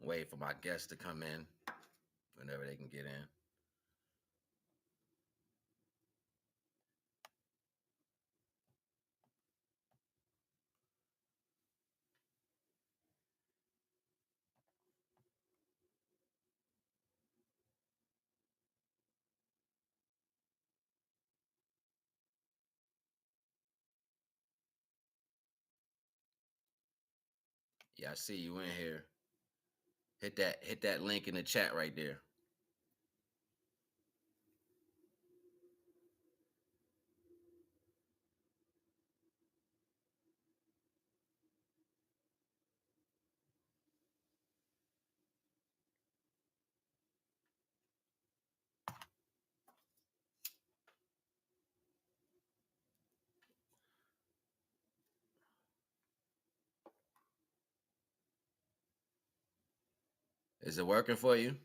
Wait for my guests to come in whenever they can get in. Yeah, I see you in here. Hit that link in the chat right there. Is it working for you?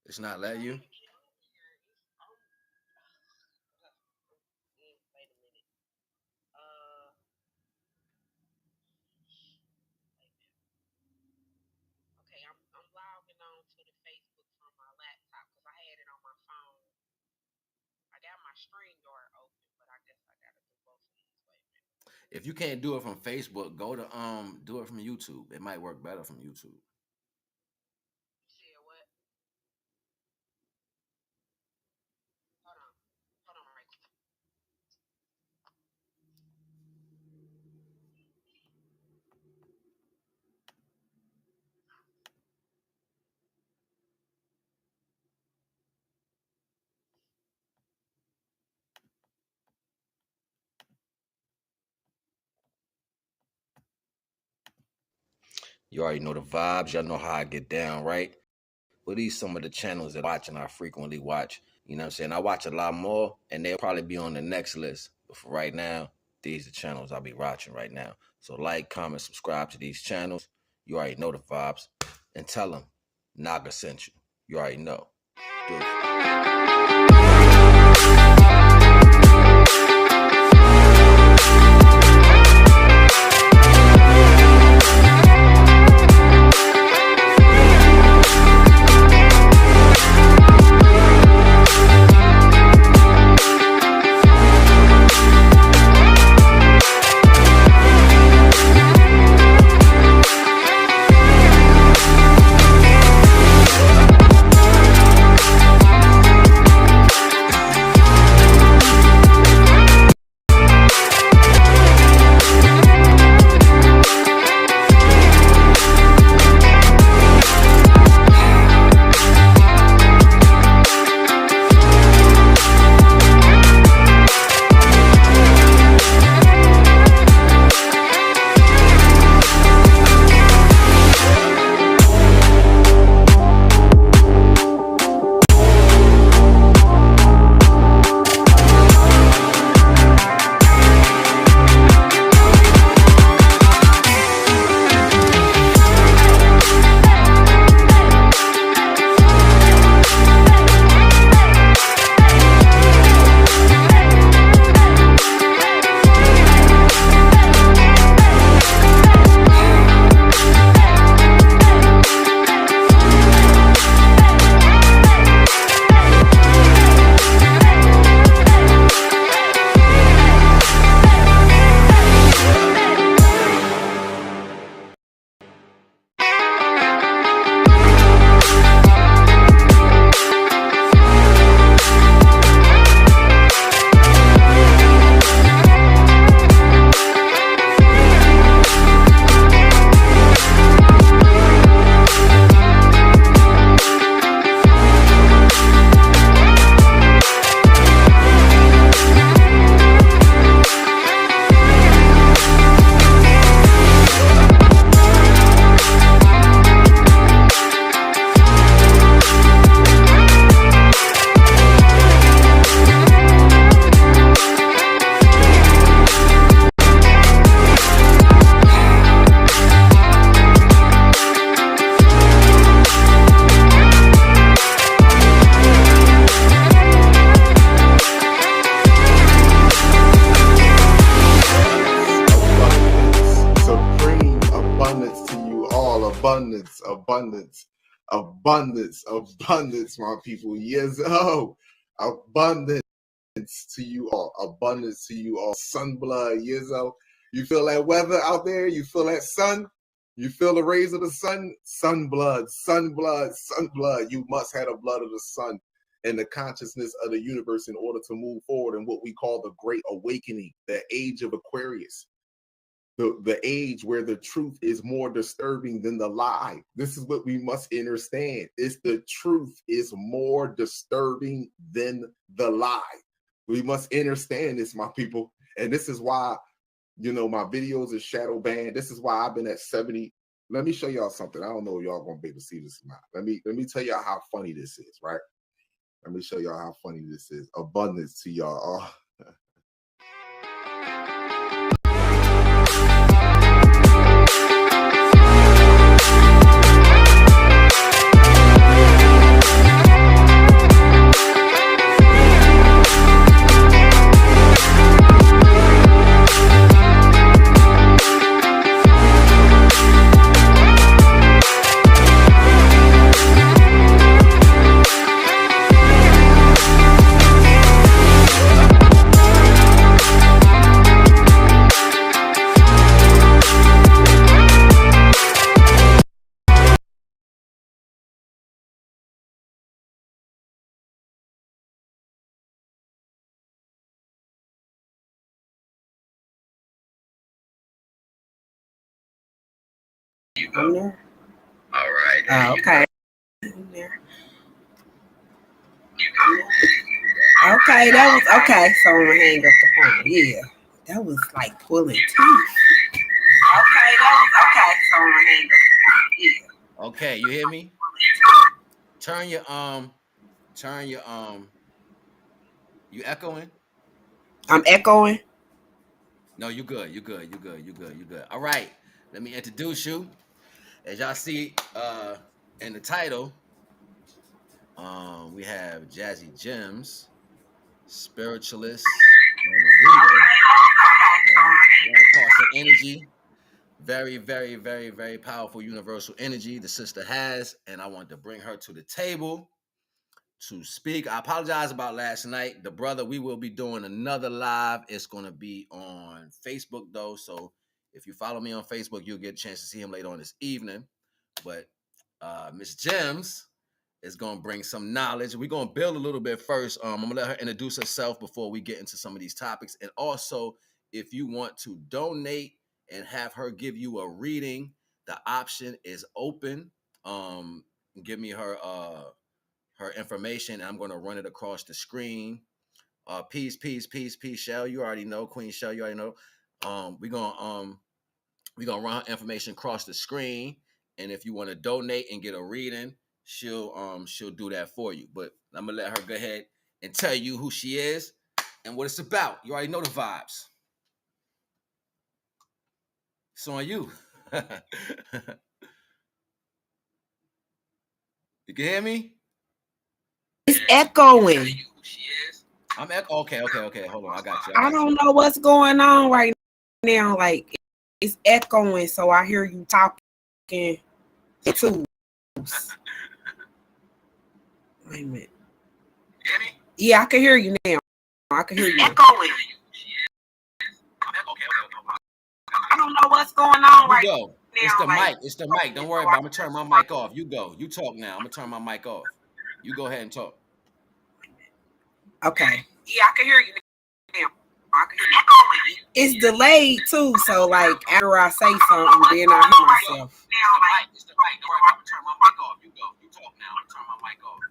It's not letting you? If you can't do it from Facebook, go to do it from YouTube. It might work better from YouTube. You already know the vibes. Y'all know how I get down, right? Well, these some of the channels that I watch and I frequently watch. You know what I'm saying? I watch a lot more, and they'll probably be on the next list. But for right now, these are the channels I'll be watching right now. So like, comment, subscribe to these channels. You already know the vibes. And tell them Naga sent you. You already know. Do it. all abundance, my people. Yes, abundance to you all, abundance to you all. Sunblood, Yizzo. You feel that weather out there? You feel that sun? You feel the rays of the sun? Sunblood. You must have the blood of the sun and the consciousness of the universe in order to move forward in what we call the Great Awakening, the age of Aquarius. The age where the truth is more disturbing than the lie. This is what we must understand. It's the truth is more disturbing than the lie. We must understand this, my people. And this is why, my videos are shadow banned. This is why I've been at 70. Let me show y'all something. I don't know if y'all gonna be able to see this or not. Let me tell y'all how funny this is, right? Let me show y'all how funny this is. Abundance to y'all. Oh. I'm there. All right. Okay. I'm there. Okay, that was okay. So I'm gonna hang up the phone. Yeah, that was like pulling teeth. Okay, that was okay. So I'm gonna hang up the phone. Yeah. Okay, you hear me? You echoing? I'm echoing. No, you good. All right. Let me introduce you. As y'all see in the title, we have Jazzi Gems, spiritualist, and reader. Energy. Very, very, very, very powerful universal energy the sister has. And I want to bring her to the table to speak. I apologize about last night. The brother, we will be doing another live. It's going to be on Facebook, though. So if you follow me on Facebook, you'll get a chance to see him later on this evening. But Miss Gems is going to bring some knowledge. We're going to build a little bit first. I'm going to let her introduce herself before we get into some of these topics. And also, if you want to donate and have her give you a reading, the option is open. Give me her information, and I'm going to run it across the screen. Peace, Shell. You already know, Queen Shell. You already know. We're gonna run her information across the screen, and if you want to donate and get a reading, she'll do that for you. But I'm gonna let her go ahead and tell you who she is and what it's about. You already know the vibes. It's on you. You can hear me? It's echoing. I'm okay. Hold on, I got you. I don't know what's going on right now. Like it's echoing, so I hear you talking too. Wait a minute. Yeah, I can hear you now. I can hear you. Echoing. I don't know what's going on right now. It's the mic. Don't worry about it. I'm gonna turn my mic off. You go. You talk now. I'm gonna turn my mic off. You go ahead and talk. Okay. Yeah, I can hear you now. It's delayed too, so like after I say something, then I hear myself. It's the mic. Don't worry about it. I'm gonna turn my mic off. You go. You talk now. I'm gonna turn my mic off.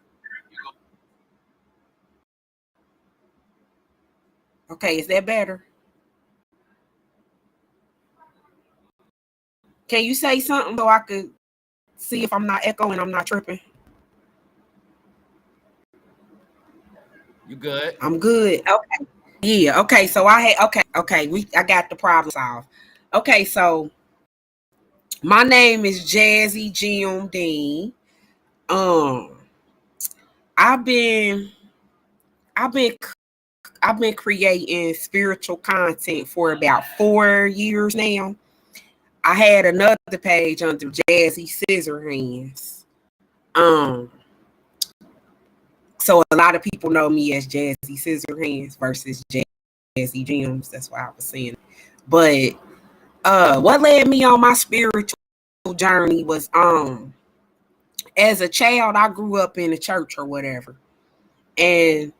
You go. Okay, is that better? Can you say something so I could see if I'm not echoing, I'm not tripping? You good? I'm good. Okay. Yeah. Okay. So I got the problem solved. Okay. So my name is Jazzi Gems Dean. I've been creating spiritual content for about 4 years now. I had another page under Jazzi Scissor Hands. So a lot of people know me as Jazzi Scissor Hands versus Jazzi Gems. That's why I was saying it. But what led me on my spiritual journey was as a child, I grew up in a church or whatever. And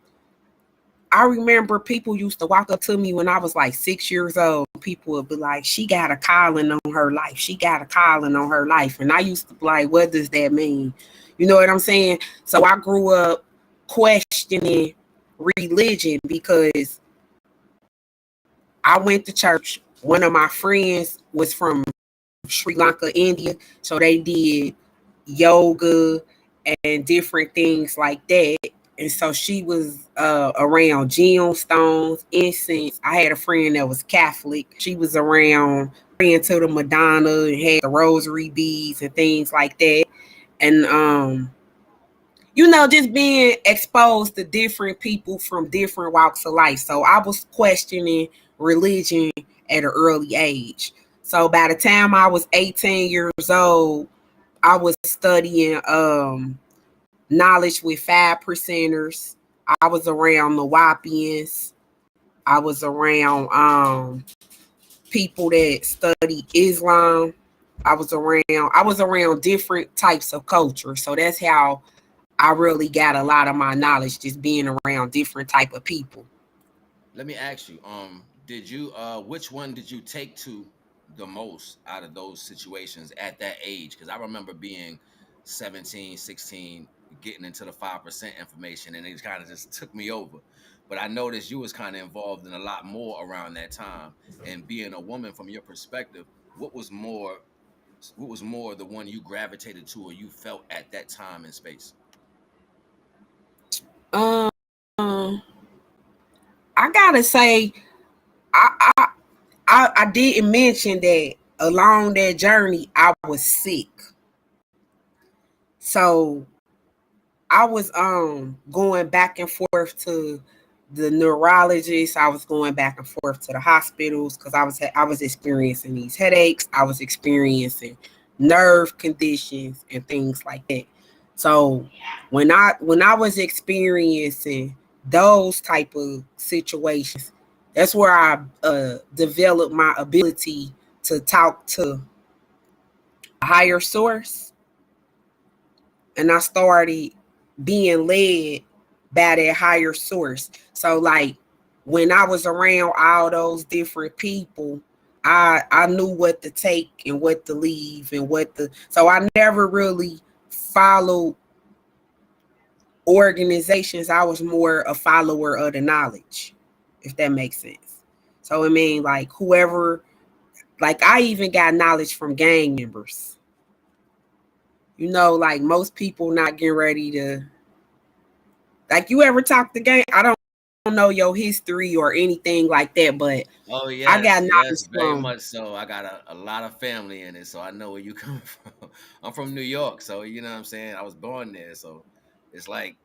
I remember people used to walk up to me when I was like 6 years old. People would be like, she got a calling on her life. She got a calling on her life. And I used to be like, what does that mean? You know what I'm saying? So I grew up questioning religion because I went to church. One of my friends was from Sri Lanka, India. So they did yoga and different things like that. And so she was around gemstones, incense. I had a friend that was Catholic. She was around praying to the Madonna and had the rosary beads and things like that. And just being exposed to different people from different walks of life. So I was questioning religion at an early age. So by the time I was 18 years old, I was studying knowledge with 5%ers. I was around the Wapians. I was around people that study Islam. I was around different types of culture. So that's how I really got a lot of my knowledge, just being around different type of people. Let me ask you, did you which one did you take to the most out of those situations at that age? Because I remember being 17, 16, getting into the 5% information, and it kind of just took me over. But I noticed you was kind of involved in a lot more around that time. And being a woman, from your perspective, what was more the one you gravitated to or you felt at that time and space? Um, I gotta say, I didn't mention that along that journey I was sick. So I was going back and forth to the neurologist. I was going back and forth to the hospitals because I was experiencing these headaches. I was experiencing nerve conditions and things like that. So when I was experiencing those type of situations, that's where I developed my ability to talk to a higher source, and I started being led by that higher source. So like when I was around all those different people, I knew what to take and what to leave and so I never really followed organizations. I was more a follower of the knowledge, if that makes sense. So I mean, like whoever, like I even got knowledge from gang members. Like most people not getting ready to, like, you ever talk to gang? I don't know your history or anything like that, but Oh I got yes, yes, knowledge very from. much so. I got a lot of family in it, so I know where you coming from. I'm from New York, so you know what I'm saying. I was born there, so it's like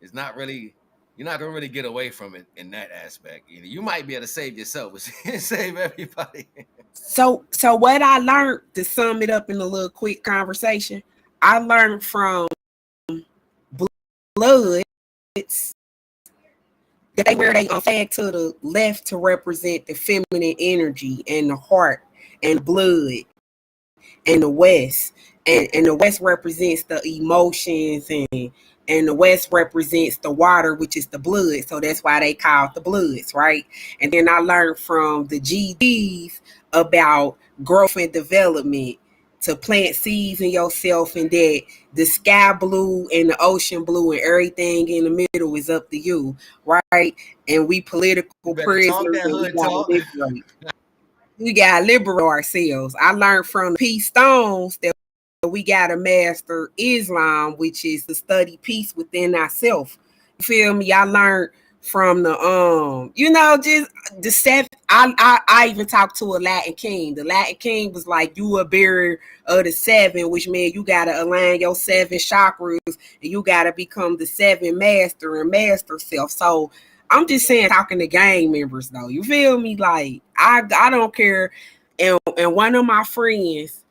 it's not really you're not gonna really get away from it in that aspect. You might be able to save yourself, but you can't save everybody. So what I learned, to sum it up in a little quick conversation, I learned from Bloods that they wear their flag to the left to represent the feminine energy and the heart and blood and the West. And the West represents the emotions, and the West represents the water, which is the blood. So that's why they call it the Bloods, right? And then I learned from the GDs about growth and development, to plant seeds in yourself, and that the sky blue and the ocean blue and everything in the middle is up to you, right? And we You political better talk prisoners, that and we hood gotta talk. liberate. We gotta liberate ourselves. I learned from the peace stones that we gotta master Islam, which is to study peace within ourselves. You feel me? I learned from the just the seven. I even talked to a Latin king. The Latin king was like, you a bearer of the seven, which means you gotta align your seven chakras, and you gotta become the seven master and master self. So I'm just saying, talking to gang members though. You feel me? Like I don't care. And one of my friends,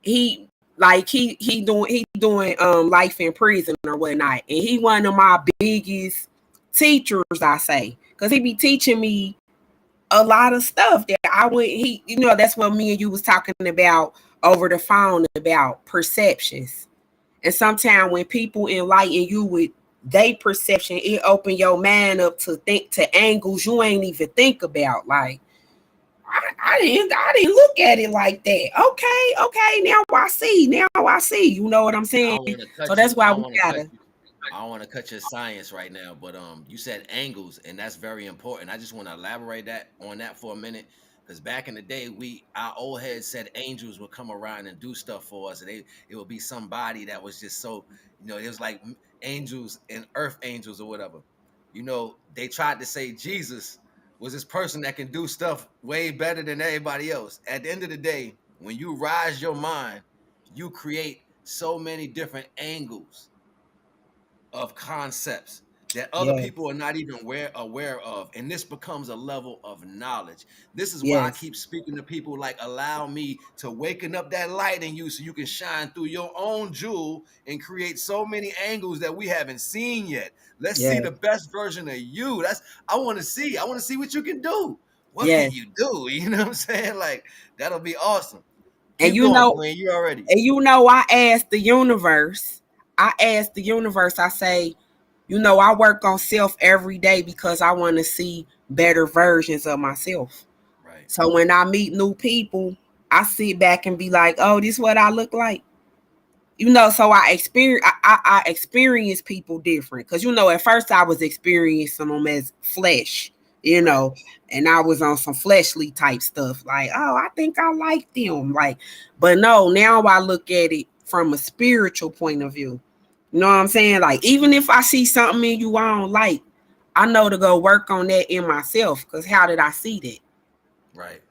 he doing life in prison or whatnot, and he one of my biggest teachers, I say, because he be teaching me a lot of stuff that I would that's what me and you was talking about over the phone about perceptions. And sometimes when people enlighten you with they perception, it open your mind up to think to angles you ain't even think about. Like I didn't look at it like that. Okay, now I see. You know what I'm I saying? don't want to So cut that's you. why I don't we want to cut gotta. you. I don't want to cut your science right now, but you said angles, and that's very important. I just want to elaborate that on that for a minute, because back in the day, our old heads said angels would come around and do stuff for us, and it would be somebody that was just so, it was like angels and earth angels or whatever. They tried to say Jesus was this person that can do stuff way better than everybody else. At the end of the day, when you rise your mind, you create so many different angles of concepts that other Yes, people are not even aware of, and this becomes a level of knowledge. This is why I yes, keep speaking to people like, allow me to waken up that light in you so you can shine through your own jewel and create so many angles that we haven't seen yet. Let's see yes, the best version of you. I want to see what you can do. What can yes. you do? You know what I'm saying? Like, that'll be awesome. And Keep going, Queen. You already I asked the universe. I say, I work on self every day because I want to see better versions of myself. right. So when I meet new people, I sit back and be like, oh, this is what I look like. So I experience people different. Because at first I was experiencing them as flesh, Right. and I was on some fleshly type stuff. Like, oh, I think I like them. Like, but no, now I look at it from a spiritual point of view. You know what I'm saying? Like, even if I see something in you I don't like, I know to go work on that in myself. Because how did I see that? Right.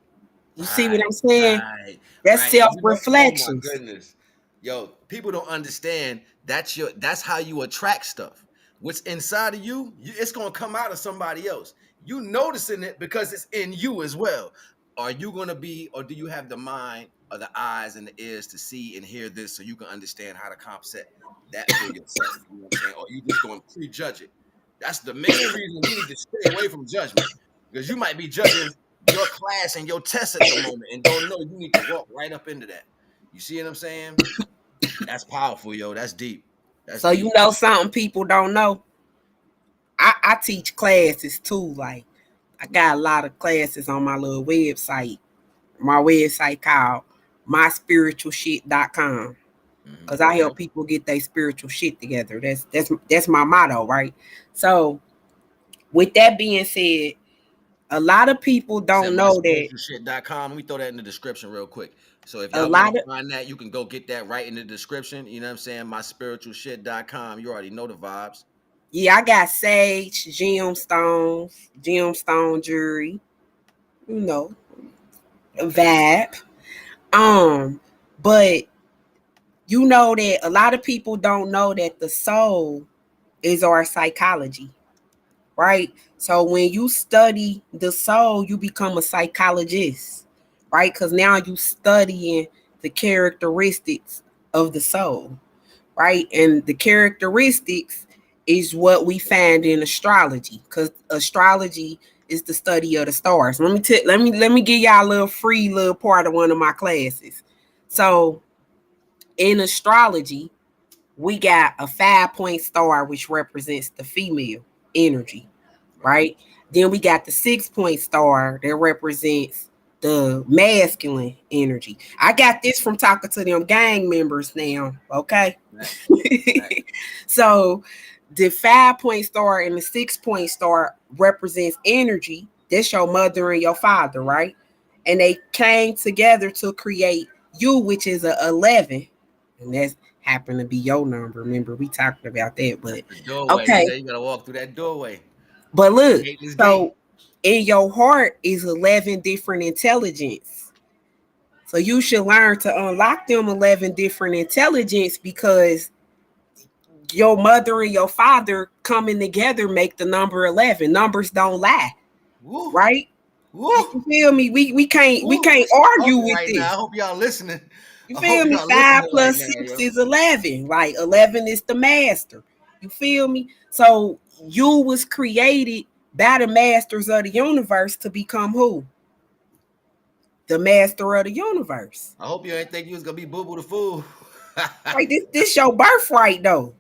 You see what Right, I'm saying? right, That's right. And oh my self-reflections. goodness. Yo, people don't understand that's how you attract stuff. What's inside of it's gonna come out of somebody else. You noticing it because it's in you as well. Are you gonna be, or do you have the mind or the eyes and the ears to see and hear this so you can understand how to concept that for yourself? You know what I'm saying? Or you just gonna prejudge it? That's the main reason we need to stay away from judgment. Because you might be judging your class and your test at the moment and don't know you need to walk right up into that. You see what I'm saying? That's powerful, yo. That's deep. That's So deep. something people don't know. I teach classes too. Like I got a lot of classes on my little website. My website called myspiritualshit.com. Because I Okay. help people get their spiritual shit together. That's my motto, right? So with that being said, a lot of people You said don't know that myspiritualshit.com. Let me throw that in the description real quick. So if a y'all want lot to of find that, you can go get that right in the description. You know what I'm saying? Myspiritualshit.com. You already know the vibes. I got sage, gemstone jewelry, you know, Okay. vibe. But that a lot of people don't know that the soul is our psychology, right? So when you study the soul, you become a psychologist, right? Because now you studying the characteristics of the soul, right? And the characteristics is what we find in astrology, because astrology is the study of the stars. Let me give y'all a little free little part of one of my classes. So in astrology, we got a 5-point star, which represents the female energy, Right. right? Then we got the 6-point star that represents the masculine energy. I got this from talking to them gang members now, okay? Right. Right. So the 5-point star and the 6-point star represents energy. That's your mother and your father, right? And they came together to create you, which is a 11, and that's happened to be your number. Remember, we talked about that, but That's the doorway. You okay. know, you gotta walk through that doorway. But look, Gate is gate. so in your heart is 11 different intelligence. So you should learn to unlock them 11 different intelligence, because your mother and your father coming together make the number 11. Numbers don't lie, Woo. right? Woo! You feel me? We can't Woo! argue Talking with right now. this. I hope y'all listening. You I feel hope me? y'all Five listening right plus now, six yo. is 11. Like 11 is the master. You feel me? So you was created by the masters of the universe to become who? The master of the universe. I hope you ain't think you was gonna be Boo Boo the Fool. Like this your birthright though.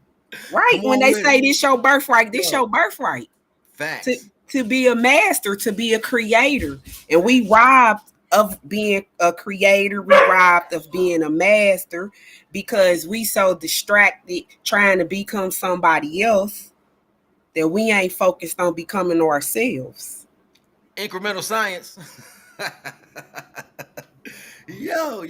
Right? Come When on they with it. say this your birthright, this Yo, your birthright. To facts. to be a master, to be a creator. And we robbed of being a creator, we robbed of being a master because we so distracted trying to become somebody else that we ain't focused on becoming ourselves. Incremental science. Yo,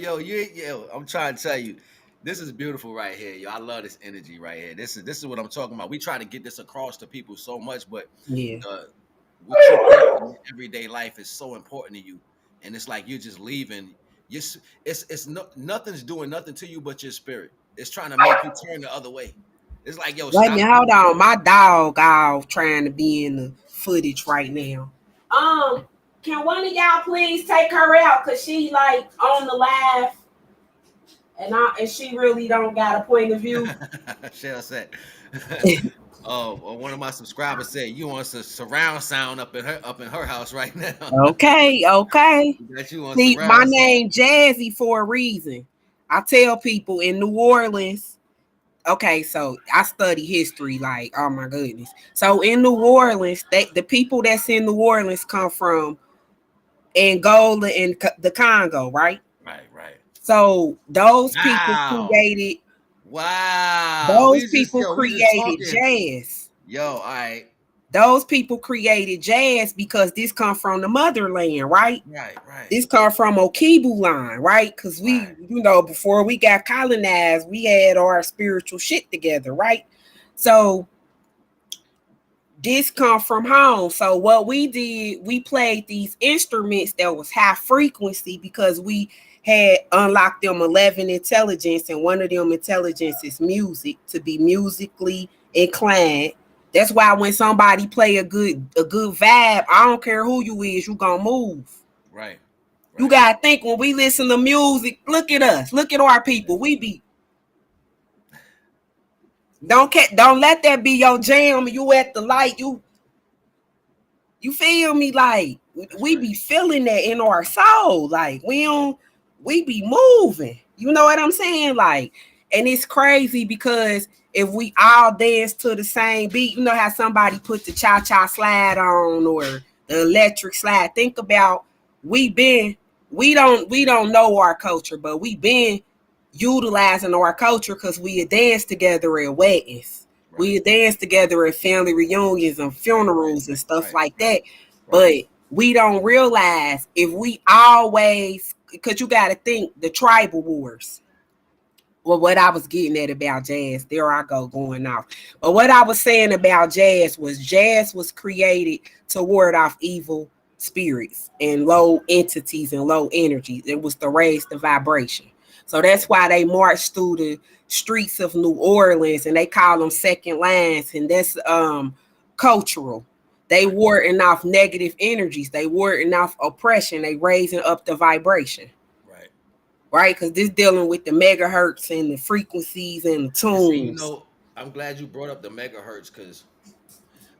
I'm trying to tell you, this is beautiful right here, yo. I love this energy right here. This is what I'm talking about. We try to get this across to people so much, but Yeah. uh, what you think in your everyday life is so important to you, and it's like you're just leaving. It's no, nothing's doing nothing to you but your spirit. It's trying to make you turn the other way. It's like, yo, Wait a stop minute, hold doing on. that. My dog all trying to be in the footage right now. Can one of y'all please take her out? Cause she like on the live and she really don't got a point of view. Shell said. Oh, well, one of my subscribers said you want some surround sound up in her house right now. Okay, okay. That you want See, my surround sound. name Jazzy for a reason. I tell people in New Orleans. Okay, so I study history, like oh my goodness. So in New Orleans, the people that's in New Orleans come from Angola and the Congo, right? Right, right. So those people Wow. created Wow. those people We just created talking. jazz. Yo, all right. Those people created jazz because this come from the motherland, right? Right, right, This come from Okibu line, right? Because we, right. before we got colonized, we had our spiritual shit together, right? So this come from home. So what we did, we played these instruments that was high frequency because we had unlocked them 11 intelligence, and one of them intelligence is music, to be musically inclined. That's why when somebody play a good vibe, I don't care who you is, you gonna move. Right, You right. gotta think when we listen to music, look at us, look at our people. We be don't let that be your jam. You at the light, you feel me? Like That's we right. be feeling that in our soul. Like we be moving. You know what I'm saying? Like, and it's crazy because if we all dance to the same beat, you know how somebody put the cha-cha slide on or the electric slide. Think about we been we don't know our culture, but we been utilizing our culture because we dance together at weddings. Right, We dance together at family reunions and right, right, funerals and stuff right, like right, that. right. But we don't realize if we always, because you got to think the tribal wars. Well, what I was getting at about jazz, there I go going off. But what I was saying about jazz was created to ward off evil spirits and low entities and low energies. It was to raise the vibration. So that's why they march through the streets of New Orleans and they call them second lines, and that's cultural. They Right, warding off negative energies. They warding off oppression. They raising up the vibration, right. right? Because this dealing with the megahertz and the frequencies and the And see, tunes. I'm glad you brought up the megahertz because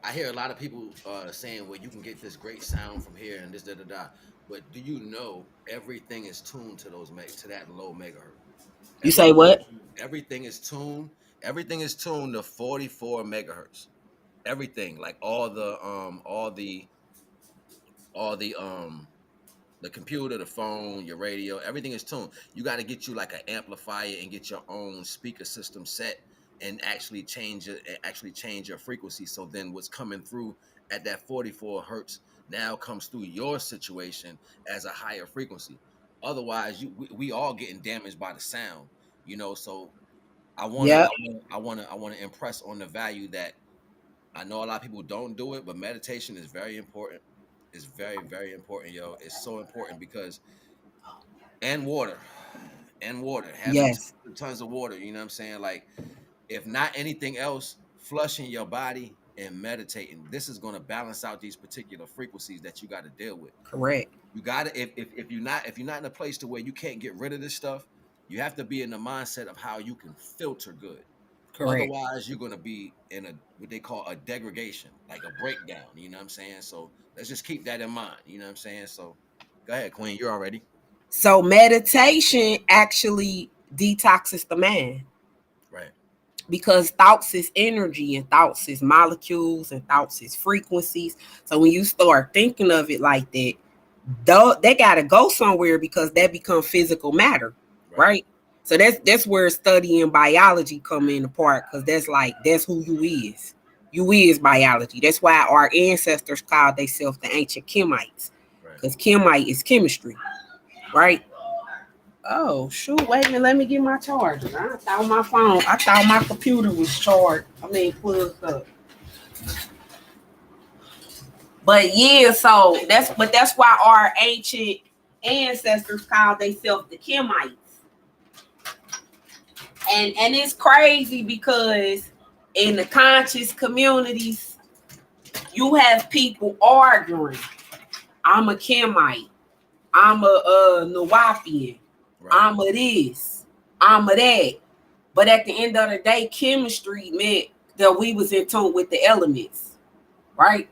I hear a lot of people saying, "Well, you can get this great sound from here and this da da da." But do you know everything is tuned to to that low megahertz? You say Everything, what? everything is tuned. Everything is tuned to 44 megahertz. Everything, like all the computer, the phone, your radio, everything is tuned. You got to get you like an amplifier and get your own speaker system set and actually change your frequency. So then what's coming through at that 44 hertz now comes through your situation as a higher frequency. Otherwise, we all getting damaged by the sound, So Yep. I wanna impress on the value that I know a lot of people don't do it, but meditation is very important. It's very, very important, yo. It's so important because and water, and water, having Yes. tons of water. You know what I'm saying? Like, if not anything else, flushing your body. and meditating, this is going to balance out these particular frequencies that you got to deal with. Correct. You got to, if you're not in a place to where you can't get rid of this stuff, you have to be in the mindset of how you can filter good. Correct. Otherwise, you're gonna be in a what they call a degradation, like a breakdown. You know what I'm saying? So let's just keep that in mind. You know what I'm saying? So go ahead, Queen. You're already So meditation actually detoxes the mind right. because thoughts is energy and thoughts is molecules and thoughts is frequencies. So when you start thinking of it like that, though, they gotta go somewhere because that becomes physical matter, right? So that's where studying biology come in part, because that's who you is. You is biology. That's why our ancestors called themselves the ancient Kemites, because Kemite is chemistry, right? Oh shoot! Wait a minute. Let me get my charger. I thought my phone. I thought my computer was charged. I mean plugged up. But yeah, so that's why our ancient ancestors called themselves the Kemites. And it's crazy because in the conscious communities, you have people arguing. I'm a Kemite. I'm a Nawapian. I'm a this. I'm a that. But at the end of the day, chemistry meant that we was in tune with the elements, right?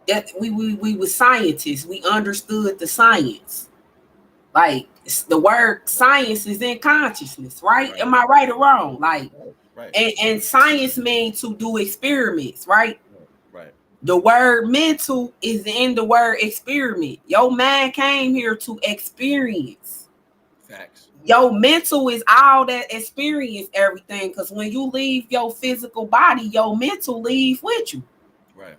That we were scientists. We understood the science. Like the word science is in consciousness, right? Am I right or wrong? Like, and science means to do experiments, right? Right. The word mental is in the word experiment. Your mind came here to experience. Facts. Your mental is all that experience everything. Because when you leave your physical body, your mental leave with you. Right.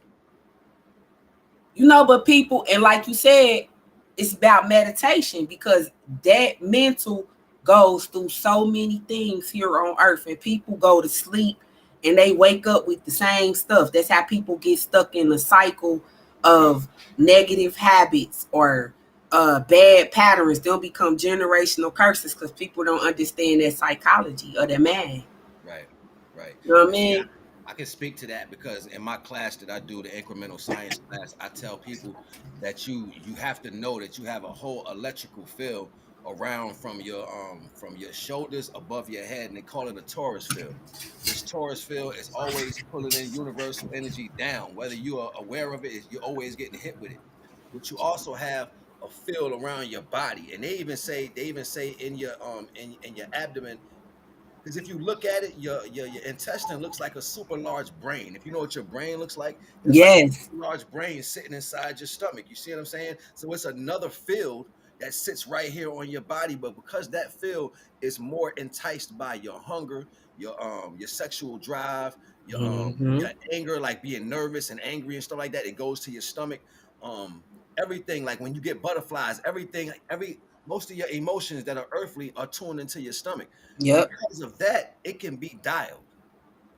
You know, but people, and like you said, it's about meditation because that mental goes through so many things here on earth, and people go to sleep and they wake up with the same stuff. That's how people get stuck in the cycle of negative habits or bad patterns. They'll become generational curses because people don't understand their psychology or their mind. Right. You know what I mean? I can speak to that because in my class that I do, the incremental science class, I tell people that you have to know that you have a whole electrical field around from your shoulders above your head, and they call it a torus field. This torus field is always pulling in universal energy down. Whether you are aware of it, you're always getting hit with it. But you also have a field around your body, and they even say in your abdomen, because if you look at it, your intestine looks like a super large brain. If you know what your brain looks like, it's like a Yes. super large brain sitting inside your stomach. You see what I'm saying? So it's another field that sits right here on your body, but because that field is more enticed by your hunger, your sexual drive, your anger, like being nervous and angry and stuff like that, it goes to your stomach. Um, everything, like when you get butterflies, every most of your emotions that are earthly are tuned into your stomach. Yep. Because of that, it can be dialed.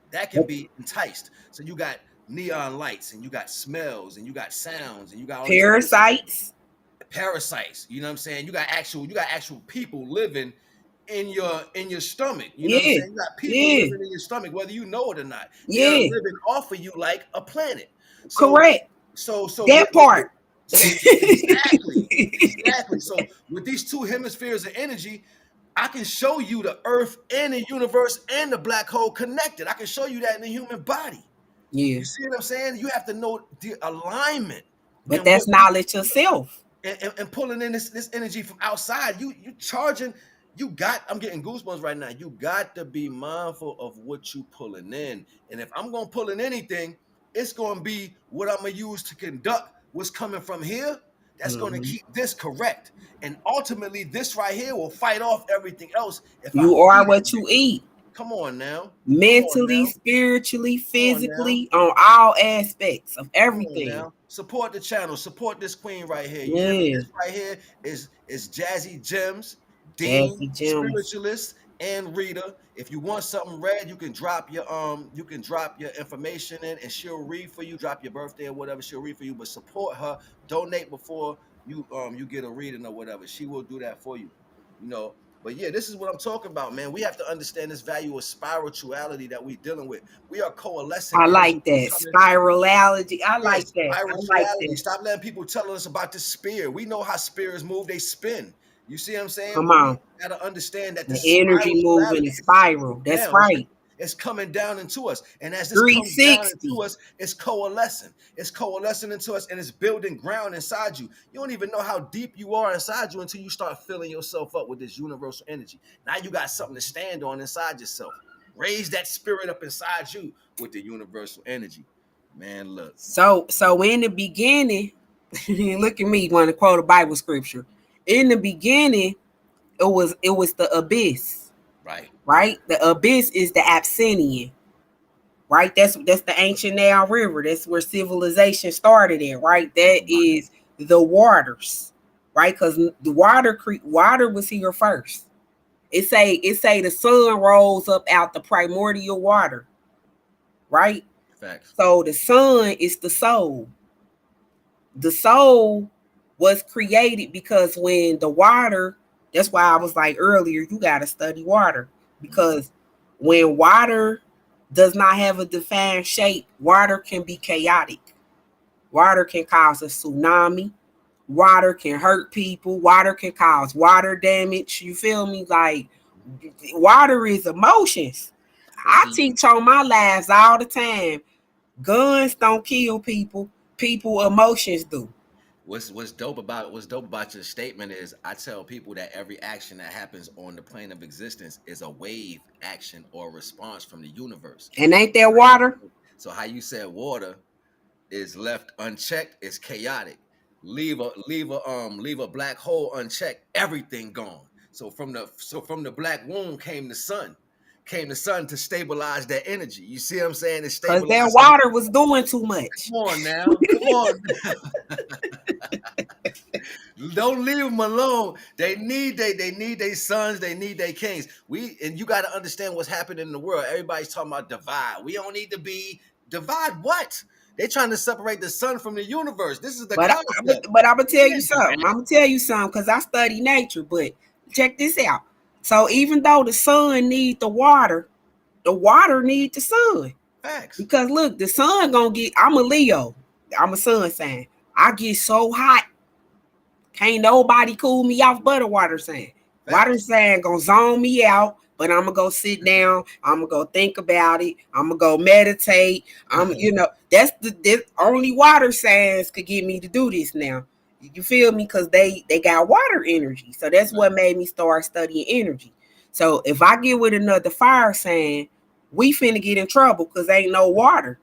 That can be enticed. So you got neon lights, and you got smells, and you got sounds, and you got all these Parasites. parasites. You know what I'm saying? You got actual people living in your stomach. You know what I'm Yeah. saying? You got people Yeah. living in your stomach, whether you know it or not. They're Yeah. living off of you like a planet. So Correct. so That part. so exactly. So with these two hemispheres of energy, I can show you the earth and the universe and the black hole connected. I can show you that in the human body. Yeah. You see what I'm saying? You have to know the alignment But and what that's knowledge yourself. and pulling in this energy from outside. You charging. I'm getting goosebumps right now. You got to be mindful of what you pulling in. And if I'm gonna pull in anything, it's gonna be what I'm gonna use to conduct what's coming from here. That's gonna keep this correct. And ultimately, this right here will fight off everything else if I You are feed it. what you eat. Come on now. Come on Mentally, now. spiritually, Come on now. physically, on all aspects of Come on everything. now. Support the channel. Support this queen right here. You hear me? Yeah. This right here is Jazzy Gems, Dean, Jazzy Gems. spiritualist, and Rita. If you want something read, you can drop your information in and she'll read for you. Drop your birthday or whatever, she'll read for you. But support her. Donate before you get a reading or whatever. She will do that for you. You know, But yeah, this is what I'm talking about, man. We have to understand this value of spirituality that we're dealing with. We are coalescing I energy like that coming. spirality. I like Yes, that. I like spirituality. that. Stop letting people tell us about the spirit. We know how spirits move, they spin. You see what I'm saying? Come But we on, gotta understand that the this energy moving spirituality in is spiral. coming That's down. right. It's coming down into us. And as this Three comes down sixty. into us, it's coalescing. It's coalescing into us and it's building ground inside you. You don't even know how deep you are inside you until you start filling yourself up with this universal energy. Now you got something to stand on inside yourself. Raise that spirit up inside you with the universal energy. Man, look. So in the beginning, look at me want to quote a Bible scripture. In the beginning, it was the abyss, Right. right? The abyss is the Abyssinian, right? That's the ancient Nile River. That's where civilization started in, right? That is the waters, right? Because the water was here first. It say the sun rose up out the primordial water, right? Facts. So the sun is the soul. The soul was created because when the water, that's why I was like earlier, you got to study water. Because when water does not have a defined shape, water can be chaotic. Water can cause a tsunami. Water can hurt people. Water can cause water damage. You feel me? Like, water is emotions. But I see, teach on my lives all the time. Guns don't kill people. People emotions do. what's dope about your statement is I tell people that every action that happens on the plane of existence is a wave action or response from the universe. And ain't there How you water? so how you said water is left unchecked is chaotic. Leave a black hole unchecked, everything gone. So from the black womb came the sun. Came the sun to stabilize that energy. You see what I'm saying? It Because their stabilized. water was doing too much. Come on now. Come on. Don't leave them alone. They need their sons, they need their kings. And you got to understand what's happening in the world. Everybody's talking about divide. We don't need to be divide what? They're trying to separate the sun from the universe. This is the But concept. but I'm gonna You tell you can't do something. that. I'm gonna tell you something because I study nature. But check this out. So even though the sun need the water need the sun. Facts. Because look, the sun gonna get. I'm a Leo. I'm a sun sign. I get so hot. Can't nobody cool me off but a water sign. Water Facts. sign gonna zone me out, but I'm gonna go sit down. I'm gonna go think about it. I'm gonna go meditate. That's the only water signs could get me to do this now. You feel me? Because they got water energy. So that's what made me start studying energy. So if I get with another fire sign, we finna get in trouble because ain't no water.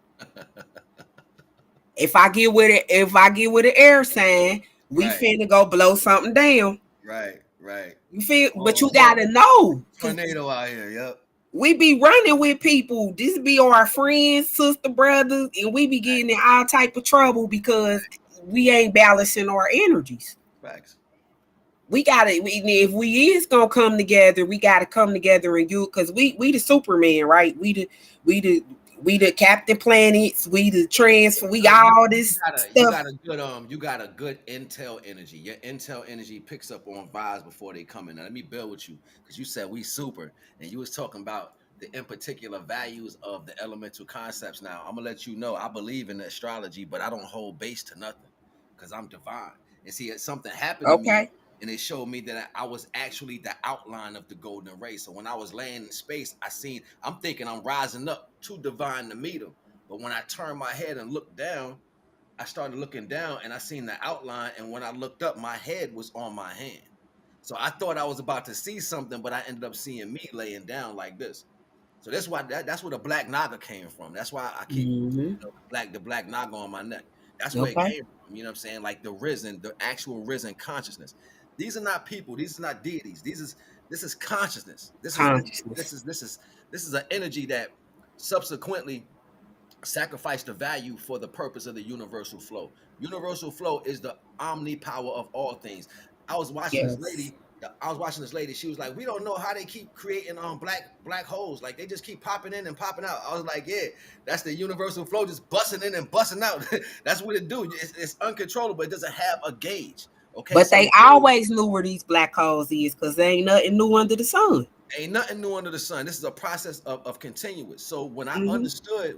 If I get with an air sign, we Right. finna go blow something down. Right. Right. You feel, but you Whole gotta know, cause tornado out here. Yep. we be running with people. This be our friends, sister, brothers, and we be getting in all type of trouble because we ain't balancing our energies. Facts. If we is gonna come together, we gotta come together and you, cause we the Superman, right? We the we the Captain Planets, we the transfer, we So you, all you this got a you stuff. got a good you got a good intel energy. Your intel energy picks up on vibes before they come in. Now let me build with you because you said we super and you was talking about the in particular values of the elemental concepts. Now I'm gonna let you know I believe in astrology, but I don't hold base to nothing because I'm divine. And see, something happened to me Okay. and it showed me that I was actually the outline of the golden race. So when I was laying in space, I'm thinking I'm rising up too divine to meet him. But when I turned my head and looked down, I started looking down and I seen the outline. And when I looked up, my head was on my hand. So I thought I was about to see something, but I ended up seeing me laying down like this. So that's where the black Naga came from. That's why I keep Hmm. the black Naga on my neck. That's where it Okay. came from. You know what I'm saying? Like the risen, the actual risen consciousness. These are not people. These are not deities. This is consciousness. This is this Consciousness. is this is this is an energy that subsequently sacrifice the value for the purpose of the universal flow. Universal flow is the omni power of all things. I was watching this Yes. lady. I was watching this lady. She was like, "We don't know how they keep creating black holes. Like they just keep popping in and popping out." I was like, "Yeah, that's the universal flow, just busting in and busting out. That's what it do. It's uncontrollable. It doesn't have a gauge. Okay, But so they always knew where these black holes is because there ain't nothing new under the sun. ain't nothing new under the sun. This is a process of continuous. So when I Mm-hmm. understood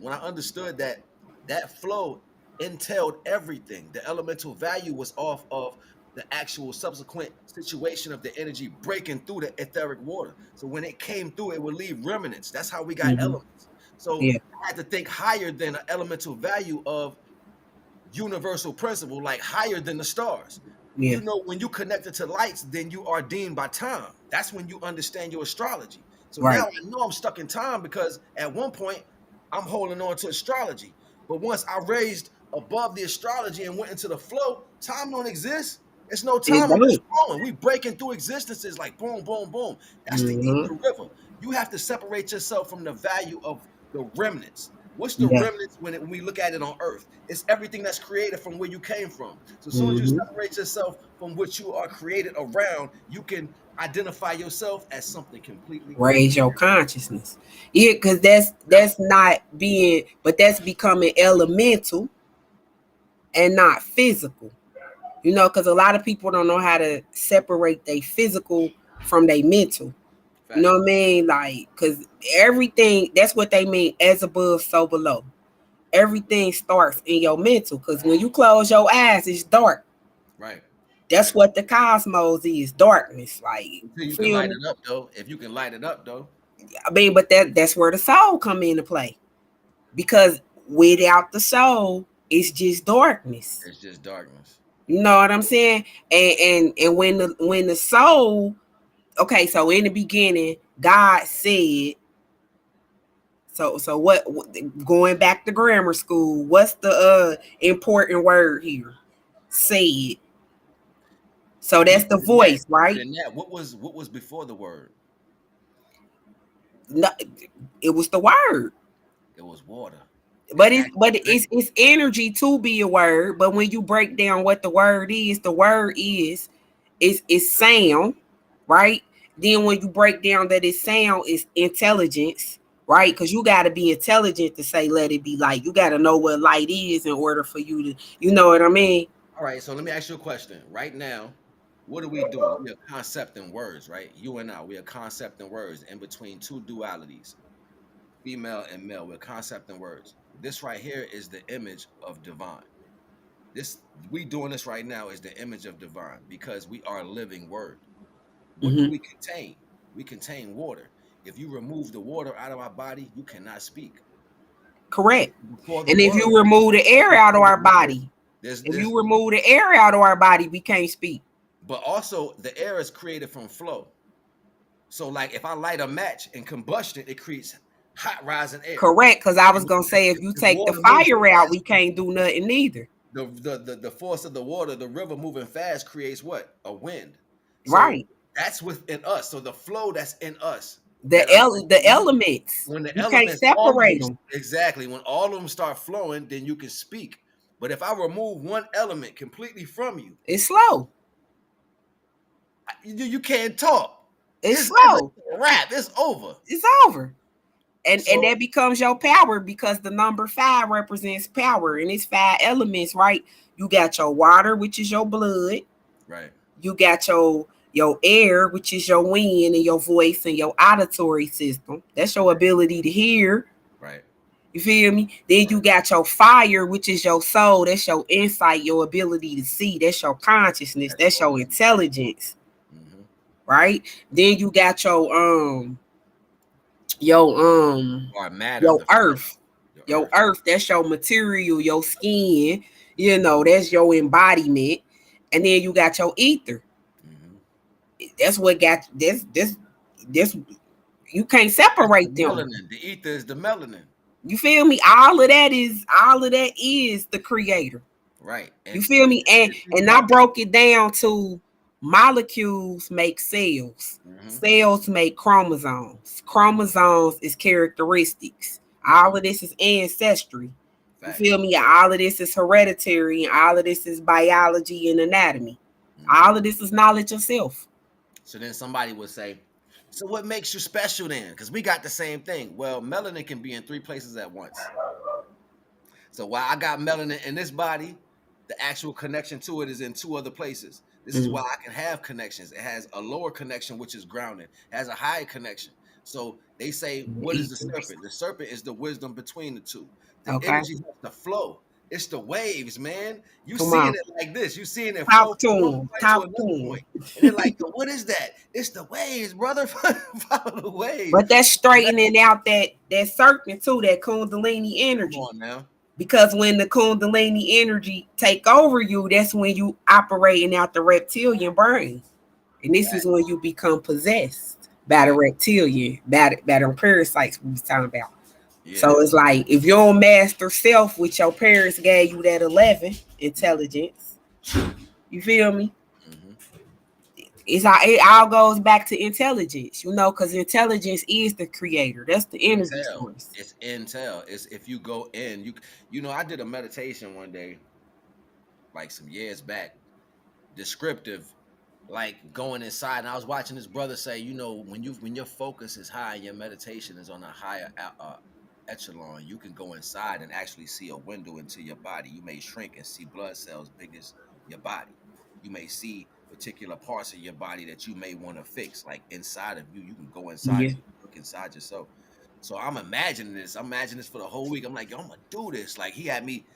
that flow entailed everything, the elemental value was off of the actual subsequent situation of the energy breaking through the etheric water. So when it came through, it would leave remnants. That's how we got Mm-hmm. elements. So Yeah, I had to think higher than an elemental value of universal principle, like higher than the stars. yeah. You know, when you connected to lights, then you are deemed by time. That's when you understand your astrology. So now Right. I know I'm stuck in time because at one point I'm holding on to astrology. But once I raised above the astrology and went into the flow, time don't exist. It's no It time. I'm just don't. flowing. We breaking through existences like boom, boom, boom. That's the Mm-hmm. ether river. You have to separate yourself from the value of the remnants. What's the Yeah. remnants when we look at it on earth? It's everything that's created from where you came from. So as soon as you Mm-hmm. separate yourself from what you are created around, you can identify yourself as something completely Raise your consciousness. Yeah, because that's not being, but that's becoming elemental and not physical. You know, because a lot of people don't know how to separate their physical from their mental. You know facts. what I mean? Like, because everything, that's what they mean, as above, so below. Everything starts in your mental. Because when you close your eyes, it's dark. Right. That's Right. what the cosmos is, darkness. Like, Until you you can feel light me? it up though. If you can light it up though, I mean, but that's where the soul come into play. Because without the soul, it's just darkness. it's just darkness. You know what I'm saying? And when the soul, okay, so in the beginning, God said, so what, going back to grammar school, what's the important word here? Said. So that's the Deeper than that, voice, right? what was before the word? No, it was the word. It was water. It's But actually written. it's energy to be a word. But when you break down what the word is sound, right? Then when you break down that it's sound, it's intelligence, right? Right. Because you got to be intelligent to say let it be light. You got to know what light is in order for you to, you know what I mean? All right, so let me ask you a question. Right now, what are we doing? We are concepting words, right? You and I, we are concepting words in between two dualities, female and male. We're concepting words. This right here is the image of divine. This we doing this right now is the image of divine because we are a living word. What do Mm-hmm. we contain? We contain water. If you remove the water out of our body, you cannot speak. Correct. Before the And if word, you remove the air out of before the our word, body, if there's you remove the air out of our body, we can't speak. but also the air is created from flow. So, like, if I light a match and combustion, it creates hot rising air. Correct. Because I was And gonna say if you if take the water moves fire out, fast, we can't do nothing either. the force of the water, the river moving fast creates what? A wind. So Right. that's within us. So the flow that's in us The that I'm the you, elements. when the You can't elements, all of them separate them. exactly, when all of them start flowing, then you can speak. But if I remove one element completely from you, It's slow. you can't talk. It's It's slow. a wrap. It's over. It's over. And So that becomes your power because the number 5 represents power and it's 5 elements, right? You got your water, which is your blood. right, You got your air, which is your wind and your voice and your auditory system. That's your ability to hear. right, You feel me? Then you right, got your fire, which is your soul. That's your insight, your ability to see. That's your consciousness. that's That's your awesome. intelligence, Hmm. right? Then you got your Or matter, your the flesh, earth. your Your earth. earth, that's your material, your skin, you know, that's your embodiment. And then you got your ether. Hmm. That's what got this you can't That's the separate them. melanin. The ether is the melanin. You feel me? All of that is the creator. Right. You And feel me? And I but broke it down to molecules make cells. hmm Cells make chromosomes. Chromosomes is characteristics. All hmm of this is ancestry. You feel facts. me? All of this is hereditary, and all of this is biology and anatomy. Hmm. All of this is knowledge of self. So then somebody would say, so what makes you special then? Because we got the same thing. Well, melanin can be in three places at once. So while I got melanin in this body, the actual connection to it is in two other places. This is why I can have connections. It has a lower connection, which is grounded. It has a higher connection. So they say, what is the serpent? The serpent is the wisdom between the two. The Okay. energy has to flow. It's the waves, man. You Come seeing on. it like this. You seeing it flow Talk to from one him. point to Talk to another him. point. And they're like, yo, what is that? It's the waves, brother. Follow the waves. But that's straightening out that serpent too, that Kundalini energy. Come on now. Because when the Kundalini energy take over you, that's when you operating out the reptilian brain. And this is when you become possessed by the reptilian, by the parasites we was talking about. Yeah. So it's like, if you don't master self, which your parents gave you that 11 intelligence, you feel me? Mm-hmm. It all goes back to intelligence, because intelligence is the creator. That's the energy source. It's intel. It's if you go in, I did a meditation one day, like some years back, descriptive, like going inside, and I was watching this brother say, when your focus is high and your meditation is on a higher echelon, you can go inside and actually see a window into your body. You may shrink and see blood cells big as your body. You may see particular parts of your body that you may want to fix, like inside of you. You can go inside and look inside yourself. So I'm imagining this. I'm imagining this for the whole week. I'm like, yo, I'm gonna do this. Like he had me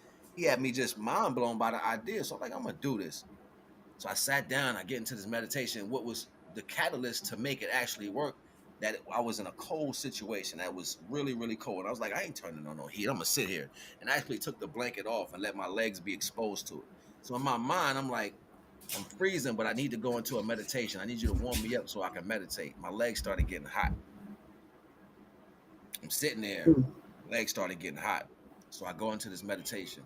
just mind blown by the idea. So I'm like, I'm gonna do this. So I sat down, I get into this meditation. What was the catalyst to make it actually work? That I was in a cold situation that was really, really cold. And I was like, I ain't turning on no heat. I'm gonna sit here. And I actually took the blanket off and let my legs be exposed to it. So in my mind, I'm like, I'm freezing, but I need to go into a meditation. I need you to warm me up so I can meditate. My legs started getting hot. I'm sitting there, legs started getting hot. So I go into this meditation.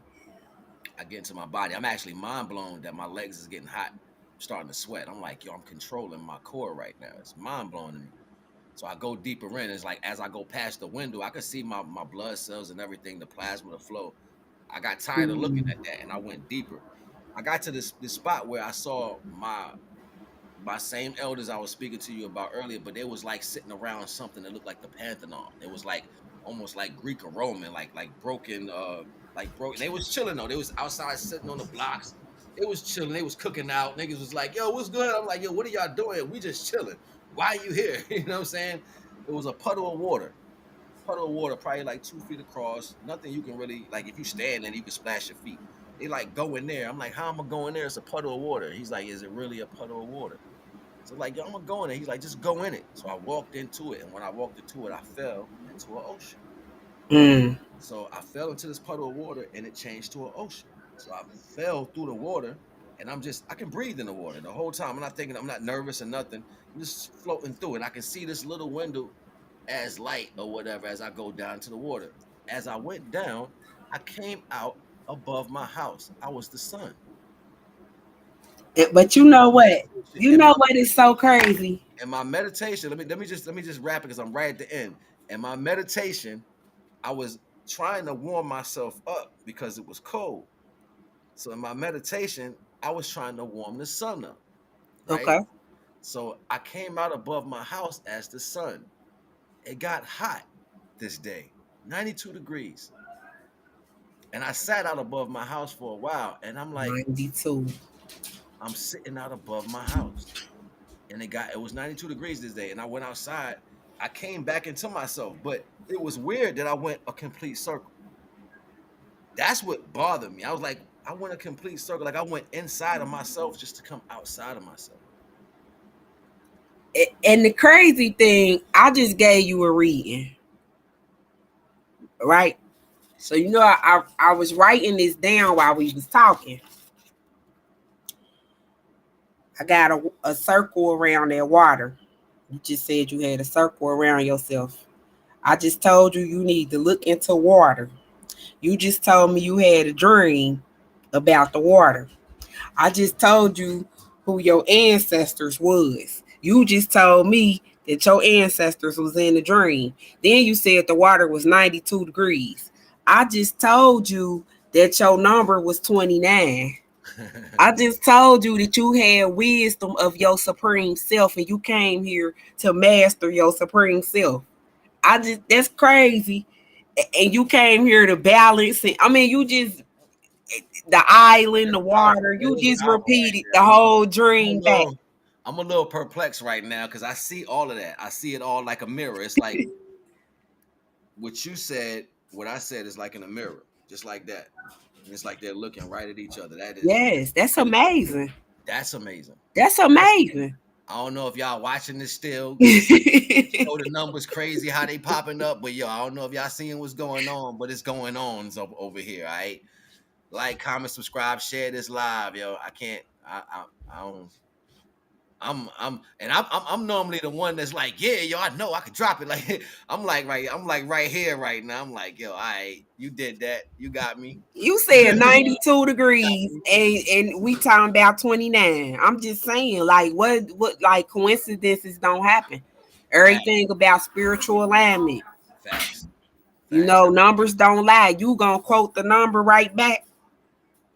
I get into my body. I'm actually mind blown that my legs is getting hot. I'm starting to sweat. I'm like, yo, I'm controlling my core right now. It's mind blowing to me. So I go deeper in. It's like as I go past the window, I could see my blood cells and everything, the plasma, the flow. I got tired of looking at that, and I went deeper. I got to this spot where I saw my same elders I was speaking to you about earlier, but they was like sitting around something that looked like the Pantheon. It was like almost like Greek or Roman, like broken, broken. They was chilling though. They was outside sitting on the blocks. They was chilling. They was cooking out. Niggas was like, yo, what's good? I'm like, yo, what are y'all doing? We just chilling. Why are you here? You know what I'm saying? It was a puddle of water. Probably like 2 feet across. Nothing you can really, like, if you stand in, you can splash your feet. They like go in there. I'm like, how am I going there? It's a puddle of water. He's like, is it really a puddle of water? So like, yo, I'm gonna go in there. He's like, just go in it. So I walked into it, and when I walked into it, I fell into an ocean. So I fell into this puddle of water, and it changed to an ocean. So I fell through the water, and I can breathe in the water the whole time. I'm not thinking, I'm not nervous or nothing. I'm just floating through, and I can see this little window as light or whatever as I go down to the water. As I went down, I came out above my house. I was the sun. But you know what? You know what is so crazy? In my meditation, let me just wrap it because I'm right at the end. In my meditation, I was trying to warm myself up because it was cold. So in my meditation, I was trying to warm the sun up. Right? Okay. So I came out above my house as the sun. It got hot this day, 92 degrees. And I sat out above my house for a while, and I'm like, 92. I'm sitting out above my house, and it was 92 degrees this day. And I went outside. I came back into myself, but it was weird that I went a complete circle. That's what bothered me. I was like, I went a complete circle. Like I went inside of myself just to come outside of myself. And the crazy thing, I just gave you a reading, right? So, I was writing this down while we was talking. I got a circle around that water. You just said you had a circle around yourself. I just told you need to look into water. You just told me you had a dream about the water. I just told you who your ancestors was. You just told me that your ancestors was in the dream. Then you said the water was 92 degrees. I just told you that your number was 29. I just told you that you had wisdom of your supreme self and you came here to master your supreme self. That's crazy. And you came here to balance it. I mean, the island, the water. You just repeated the whole dream back. I'm a little perplexed right now because I see all of that. I see it all like a mirror. It's like what you said, what I said is like in a mirror, just like that. And it's like they're looking right at each other. Yes, that's amazing. That's amazing. That's amazing. I don't know if y'all watching this still. Show the numbers crazy how they popping up, but yo, I don't know if y'all seeing what's going on, but it's going on over here. All right, like, comment, subscribe, share this live, yo. I can't. I don't. I'm normally the one that's like, yeah, yo, I know I could drop it. Like, I'm like right here right now. I'm like, yo, all right, you did that. You got me. You said 92 degrees and we talking about 29. I'm just saying, like, what like coincidences don't happen. Everything about spiritual alignment. Facts. You know, numbers don't lie. You gonna quote the number right back.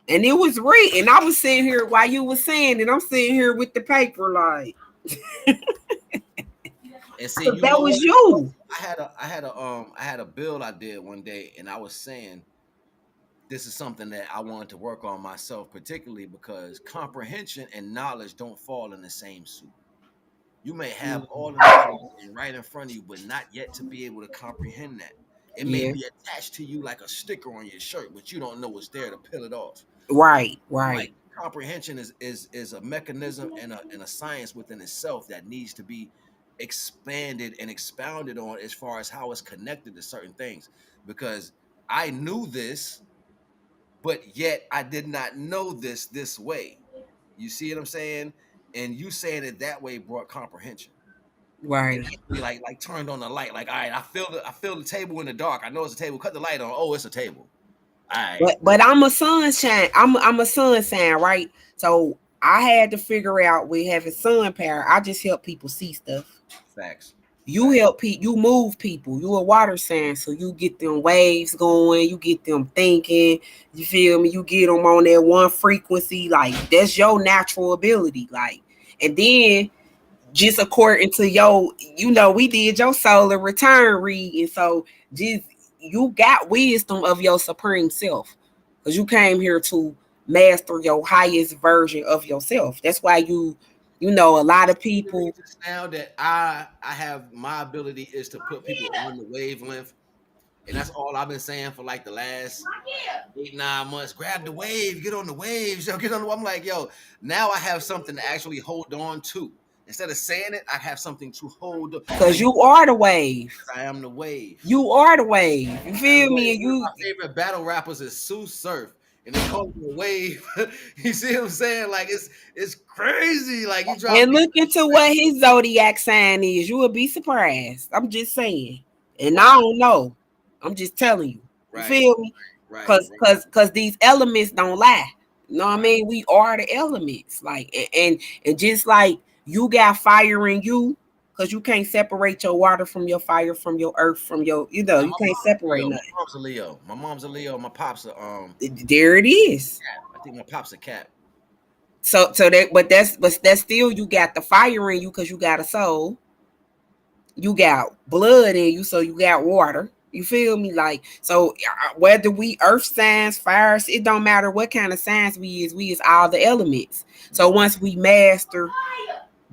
And it was written. I was sitting here while you were saying it. I'm sitting here with the paper, like. And see, that was you. I had a bill I did one day, and I was saying this is something that I wanted to work on myself, particularly because comprehension and knowledge don't fall in the same soup. You may have all the knowledge right in front of you, but not yet to be able to comprehend that. It may be attached to you like a sticker on your shirt, but you don't know what's there to peel it off. Right. Like, comprehension is a mechanism and a science within itself that needs to be expanded and expounded on as far as how it's connected to certain things. Because I knew this, but yet I did not know this way. You see what I'm saying? And you saying it that way brought comprehension. Right. We like turned on the light. Like, all right, I feel the table in the dark. I know it's a table. Cut the light on. Oh, it's a table. All right. But I'm a sunshine. I'm a sun sign, right? So I had to figure out with having sun power. I just help people see stuff. Facts. You help people. You move people. You a water sign, so you get them waves going. You get them thinking. You feel me? You get them on that one frequency. Like, that's your natural ability. Like, and then just according to your, you know, we did your solar return read, and so just you got wisdom of your supreme self because you came here to master your highest version of yourself. That's why you know, a lot of people now that I have my ability is to put people on the wavelength, and that's all I've been saying for like the last 8-9 months. Grab the wave, get on the waves, yo, get on the. I'm like, yo, now I have something to actually hold on to. Instead of saying it, I have something to hold. Because you are the wave. I am the wave. You are the wave. You feel me? And you. My favorite battle rappers is Sue Surf, and they call him the wave. You see what I'm saying? Like, it's crazy. Like, you drop. And look into what his zodiac sign is. You will be surprised. I'm just saying. And I don't know. I'm just telling you. You feel me? Right. Because these elements don't lie. You know what I mean? We are the elements. Like, and just like you got fire in you, because you can't separate your water from your fire, from your earth, from your, you know, you can't separate nothing. My mom's a Leo. My mom's a Leo. My pop's a There it is. I think my pop's a cat. So that, but that's still, you got the fire in you because you got a soul. You got blood in you, so you got water. You feel me? Like, so whether we earth signs, fires, it don't matter what kind of signs we is all the elements. So once we master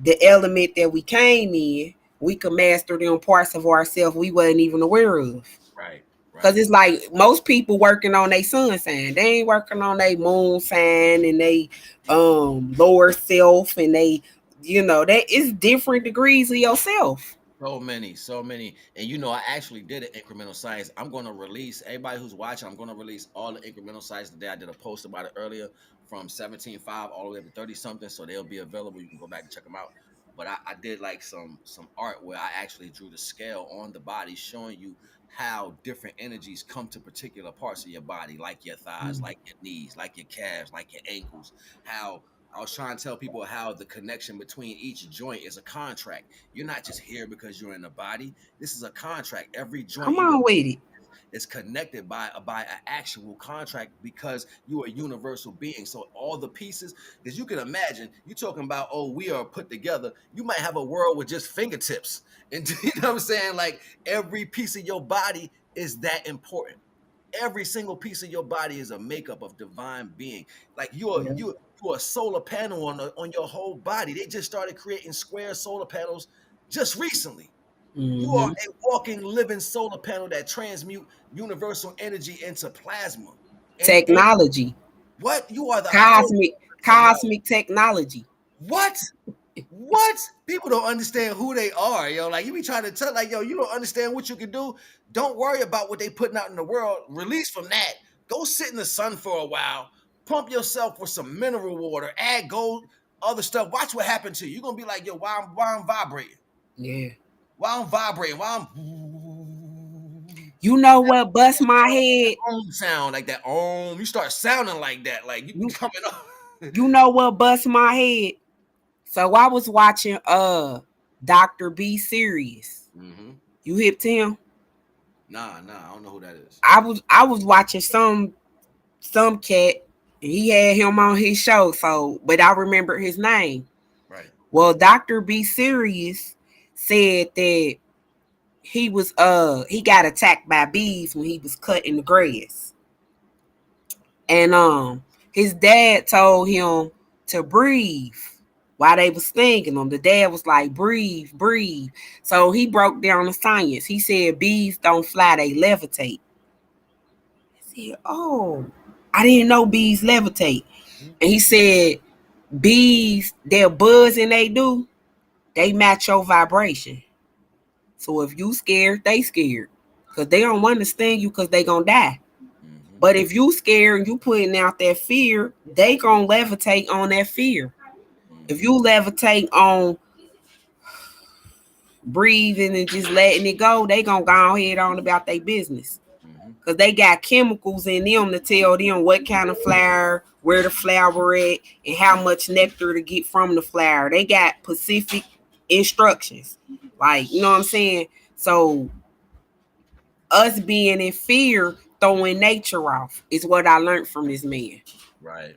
the element that we came in, we can master them parts of ourselves we wasn't even aware of. Right. Because it's like most people working on their sun sign. They ain't working on their moon sign and they lower self, and they, you know, that it's different degrees of yourself. So many. And you know, I actually did an incremental science. I'm going to release, everybody who's watching, I'm going to release all the incremental science today. I did a post about it earlier from 17.5 all the way up to 30 something. So they'll be available. You can go back and check them out. But I did like some art where I actually drew the scale on the body, showing you how different energies come to particular parts of your body, like your thighs, like your knees, like your calves, like your ankles. How I was trying to tell people how the connection between each joint is a contract. You're not just here because you're in the body. This is a contract. Every joint. Come on with it. Is connected by an actual contract because you're a universal being. So all the pieces, because you can imagine, you're talking about, oh, we are put together. You might have a world with just fingertips. And you know what I'm saying? Like, every piece of your body is that important. every single piece of your body is a makeup of divine being. Like you're a solar panel on your whole body. They just started creating square solar panels just recently. You are a walking, living solar panel that transmute universal energy into plasma. And Technology. what? You are the highest technology. Cosmic technology. What? What? People don't understand who they are, yo. Like you be trying to tell, like, yo, you don't understand what you can do. Don't worry about what they putting out in the world. Release from that. Go sit in the sun for a while. Pump yourself with some mineral water. Add gold, other stuff. Watch what happens to you. You're gonna be like, yo, why I'm vibrating? Yeah. Why I'm vibrating? Why I'm You know what bust my head? Sound like that. You start sounding like that. Like you coming up. You know what bust my head? So I was watching Dr. B Serious. Mm-hmm. You hip to him? Nah, I don't know who that is. I was watching some cat, and he had him on his show, so but I remember his name. Right. Well, Dr. B Serious said that he got attacked by bees when he was cutting the grass. And his dad told him to breathe while they was stinging him. The dad was like, breathe. So he broke down the science. He said bees don't fly, they levitate. I said, oh, I didn't know bees levitate. And he said bees, their buzz and they match your vibration. So if you scared, they scared. Because they don't want to sting you because they gonna die. Mm-hmm. But if you scared and you putting out that fear, they gonna levitate on that fear. Mm-hmm. If you levitate on breathing and just letting it go, they gonna go ahead on about their business. Because they got chemicals in them to tell them what kind of flower, where the flower at, and how much nectar to get from the flower. They got specific instructions. Like, you know what I'm saying? So us being in fear, throwing nature off is what I learned from this man. Right.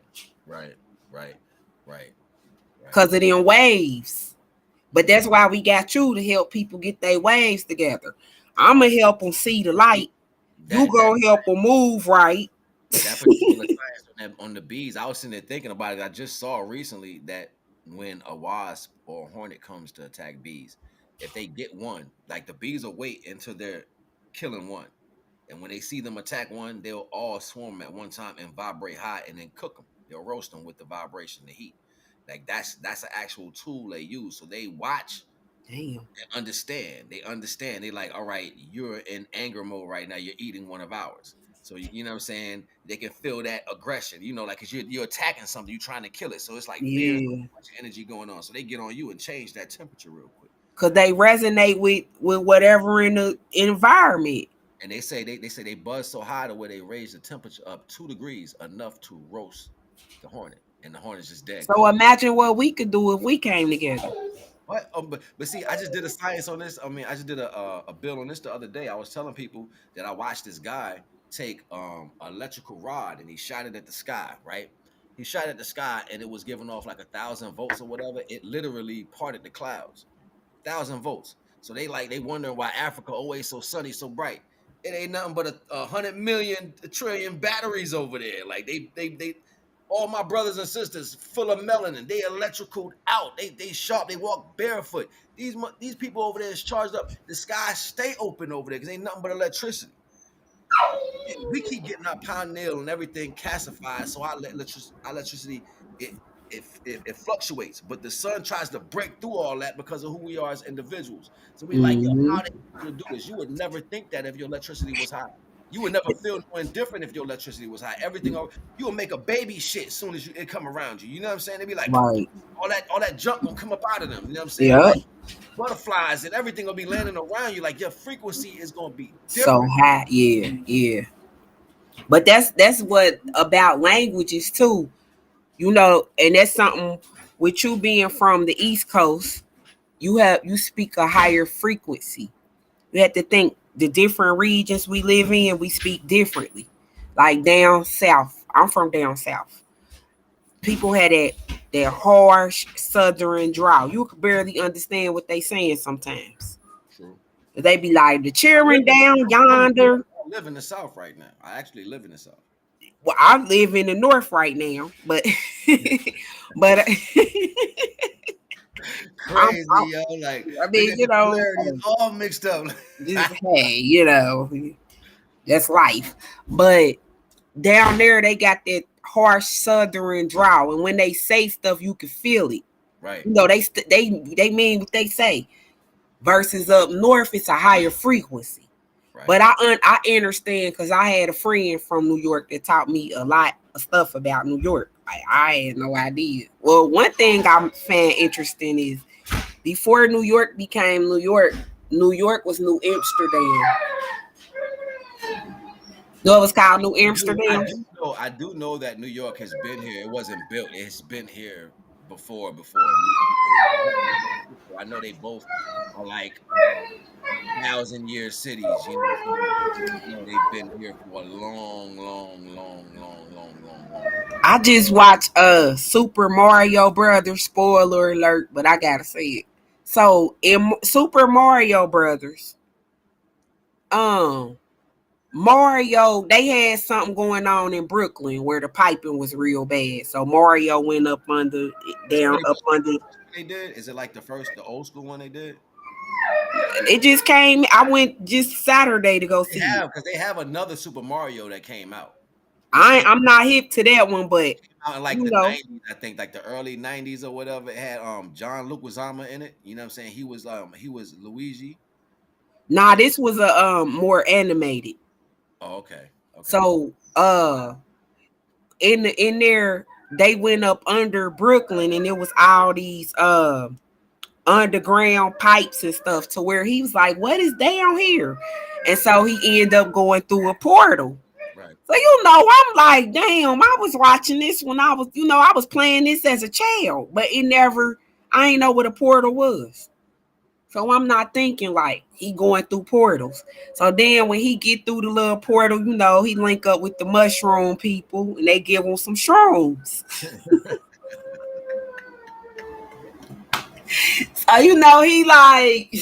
Because of them waves. But that's why we got you to help people get their waves together. I'm going to help them see the light. You going to help them move right. That particular science on the bees, I was sitting there thinking about it. I just saw recently that when a wasp or a hornet comes to attack bees, if they get one, like the bees will wait until they're killing one. And when they see them attack one, they'll all swarm at one time and vibrate high and then cook them. They'll roast them with the vibration, the heat. Like that's an actual tool they use. So they watch. Damn. And understand. They understand. They like, all right, you're in anger mode right now. You're eating one of ours. So you know what I'm saying? They can feel that aggression, you know, like because you're attacking something, you're trying to kill it. So it's like there's so much energy going on. So they get on you and change that temperature real quick. Because they resonate with whatever in the environment. And they say they buzz so high to where they raise the temperature up 2 degrees, enough to roast the hornet. And the hornet's just dead. So imagine what we could do if we came together. What? But see, I just did a science on this. I mean, I just did a bill on this the other day. I was telling people that I watched this guy take an electrical rod and he shot it at the sky, right? He shot at the sky and it was giving off like 1,000 volts or whatever. It literally parted the clouds. 1,000 volts. So they wonder why Africa always so sunny, so bright. It ain't nothing but 100 million trillion batteries over there. Like they all my brothers and sisters full of melanin. They electrical out. They sharp. They walk barefoot. These people over there is charged up. The sky stay open over there because ain't nothing but electricity. We keep getting our pound nail and everything calcified. So our electricity it fluctuates. But the sun tries to break through all that because of who we are as individuals. So we like, yo, how they able to do this? You would never think that if your electricity was high. You would never feel no indifferent if your electricity was high. Everything, you will make a baby shit as soon as it come around you. You know what I'm saying? They be like, right. all that junk will come up out of them. You know what I'm saying? Yeah. Butterflies and everything will be landing around you. Like your frequency is gonna be different. So high. Yeah. But that's what about languages too. You know, and that's something with you being from the East Coast, you speak a higher frequency. You have to think the different regions we live in, we speak differently. Like down south, I'm from down south. People had that harsh southern drawl. You could barely understand what they saying sometimes. True. They be like the cheering down yonder. live in the South right now. I actually live in the South. Well, I live in the North right now, but but Crazy, yo. Like, I look mean, at the polarity. It's all mixed up. just hey, that's life. But down there, they got that harsh Southern drawl, and when they say stuff, you can feel it. Right. They mean what they say. Versus up north, it's a higher frequency. Right. But I understand because I had a friend from New York that taught me a lot of stuff about New York. I had no idea. Well, one thing I found interesting is before New York became New York was New Amsterdam. No, it was called New Amsterdam. I do know that New York has been here. It wasn't built. It's been here before. I know they both are like 1,000-year cities. You know what I'm saying? I know they've been here for a long. I just watched Super Mario Brothers. Spoiler alert, but I gotta say it. So in Super Mario Brothers, Mario, they had something going on in Brooklyn where the piping was real bad. So Mario went up under down up under. They did. Is it like the old school one they did? It just came. I went just Saturday to go see it. Because they have another Super Mario that came out. I'm not hip to that one, but Out in like the 90s, I think, like the early 90s or whatever. It had John Leguizamo in it. You know what I'm saying? He was Luigi. Nah, this was a more animated. Oh, okay. So in there they went up under Brooklyn and it was all these underground pipes and stuff to where he was like, what is down here? And so he ended up going through a portal. Right. So I'm like, damn, I was watching this when I was playing this as a child, but I ain't know what a portal was. So I'm not thinking like he going through portals. So then when he get through the little portal, he link up with the mushroom people and they give him some shrooms. So he like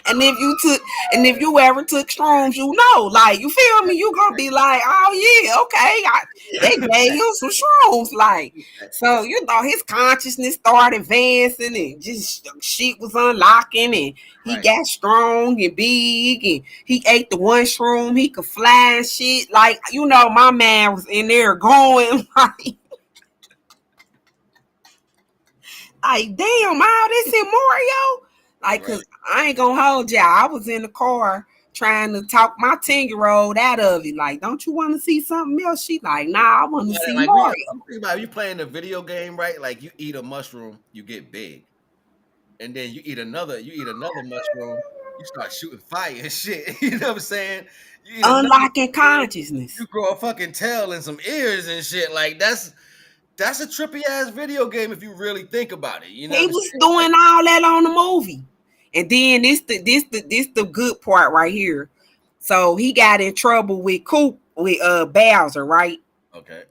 and if you ever took shrooms, like, you feel me? You gonna be like, oh yeah, okay. They gave you some shrooms, like. So his consciousness started advancing and just shit was unlocking and he got strong and big and he ate the one shroom, he could fly and shit. Like, my man was in there going like damn, all this in Mario. Like, cause I ain't gonna hold y'all. I was in the car trying to talk my 10-year-old out of it. Like, don't you want to see something else? She like, nah, I want to see Mario. Think about it, you playing a video game, right? Like, you eat a mushroom, you get big, and then you eat another mushroom, you start shooting fire and shit. You know what I'm saying? Unlocking consciousness. You grow a fucking tail and some ears and shit. Like, that's a trippy ass video game if you really think about it. He was doing all that on the movie. And then this the good part right here. So he got in trouble with Bowser, right? Okay.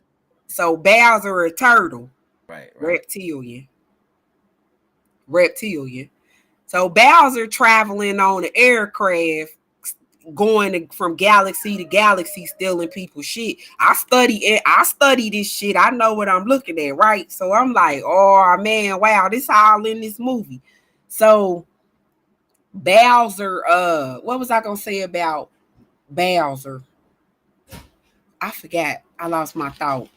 So Bowser a turtle. Right. Reptilian. So Bowser traveling on an aircraft going from galaxy to galaxy stealing people's shit. I study this shit. I know what I'm looking at, right? So I'm like, oh man, wow, this all in this movie. So Bowser, what was I gonna say about Bowser? I forgot. I lost my thought.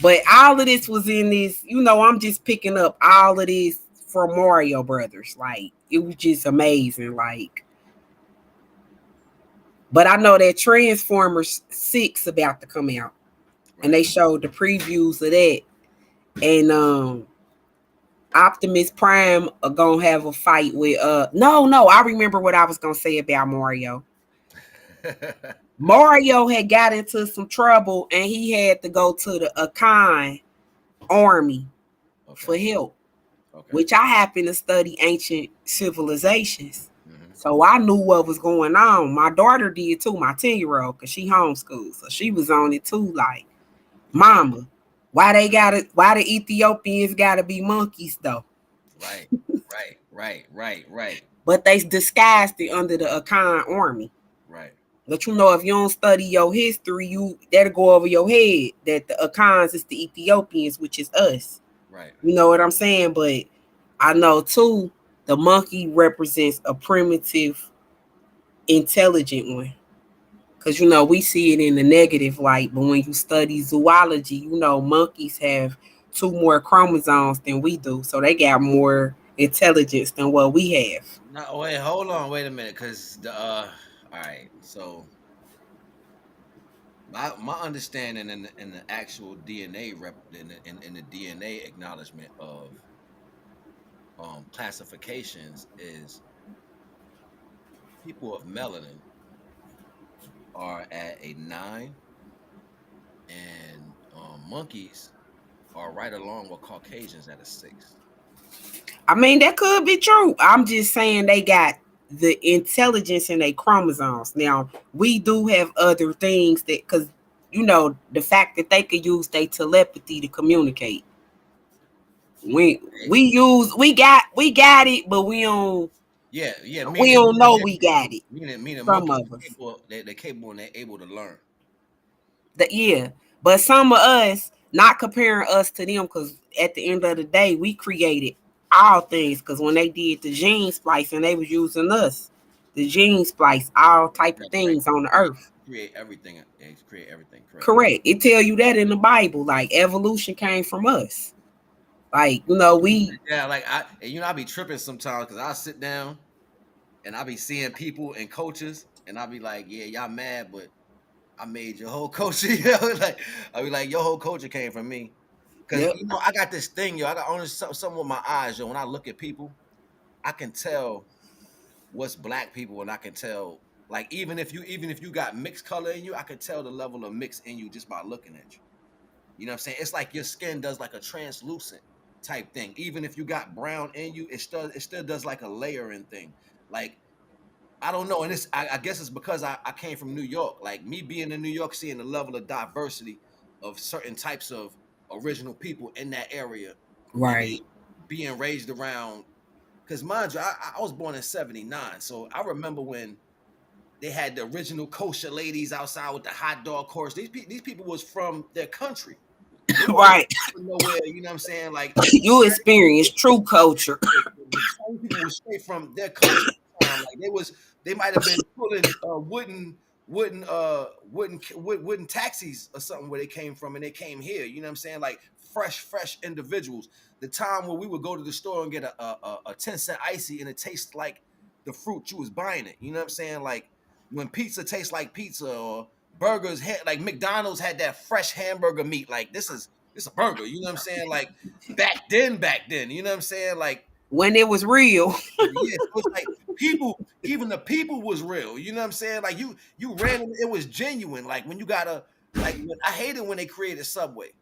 But all of this was in this, I'm just picking up all of this from Mario Brothers. Like, it was just amazing. Like, but I know that Transformers 6 about to come out. And they showed the previews of that. And Optimus Prime are gonna have a fight with no, I remember what I was gonna say about Mario. Mario had got into some trouble and he had to go to the Akan army for help. Which I happen to study ancient civilizations. So I knew what was going on. My daughter did too, my 10-year-old, because she homeschooled. So she was on it too, like, mama, why the Ethiopians gotta be monkeys though? Right. but they disguised it under the Akan army. Right. But you know, if you don't study your history, that'll go over your head that the Akans is the Ethiopians, which is us. Right. You know what I'm saying? But I know too, the monkey represents a primitive, intelligent one. Because you know, we see it in the negative light, but when you study zoology, you know, monkeys have 2 more chromosomes than we do. So they got more intelligence than what we have. No, wait, hold on, wait a minute, because the all right, so my understanding in the actual DNA rep in the DNA acknowledgement of classifications is people of melanin are at a 9, and monkeys are right along with Caucasians at a 6. I mean, that could be true. I'm just saying they got the intelligence in their chromosomes. Now, we do have other things that, because, you know, the fact that they could use their telepathy to communicate. We got it, but Yeah, yeah, we meaning don't know they're we got capable, it. meaning Some monkeys of are us. capable, they're capable and they're able to learn. Yeah, but some of us, not comparing us to them, because at the end of the day, we created all things. Because when they did the gene splicing, they was using us, the gene splice, all type of That's right. things on the earth. Create everything. Create everything. Correct. Correct. It tell you that in the Bible, like evolution came from us. Like, you know, we Yeah, like I be tripping sometimes because I sit down and I be seeing people and coaches, and I be like, yeah, y'all mad, but I made your whole culture. You know, like I be like, your whole culture came from me. Cause yep. I got this thing, yo. I got only something with my eyes, yo. When I look at people, I can tell what's black people, and I can tell, like, even if you got mixed color in you, I can tell the level of mix in you just by looking at you. You know what I'm saying? It's like your skin does like a translucent type thing. Even if you got brown in you, it still does like a layering thing. Like, I don't know, and I guess it's because I came from New York. Like, me being in New York, seeing the level of diversity of certain types of original people in that area, and then Right. being raised around. Because mind you, I was born in '79, so I remember when they had the original kosher ladies outside with the hot dog course. These people was from their country. They weren't Right. from nowhere. You know what I'm saying? Like, You experience true culture. the Chinese people was straight from their culture. Like, they might have been pulling wooden taxis or something where they came from, and they came here. You know what I'm saying? Like, fresh individuals. The time where we would go to the store and get a 10-cent icy, and it tastes like the fruit you was buying it. You know what I'm saying? Like, when pizza tastes like pizza, or burgers had, like, McDonald's had that fresh hamburger meat. Like, this a burger. You know what I'm saying? Like, back then, you know what I'm saying? Like, When it was real. yeah, so it's like people, even the people was real. You know what I'm saying? Like, you ran, it was genuine. Like, when you gotta, like, I hated when they created Subway.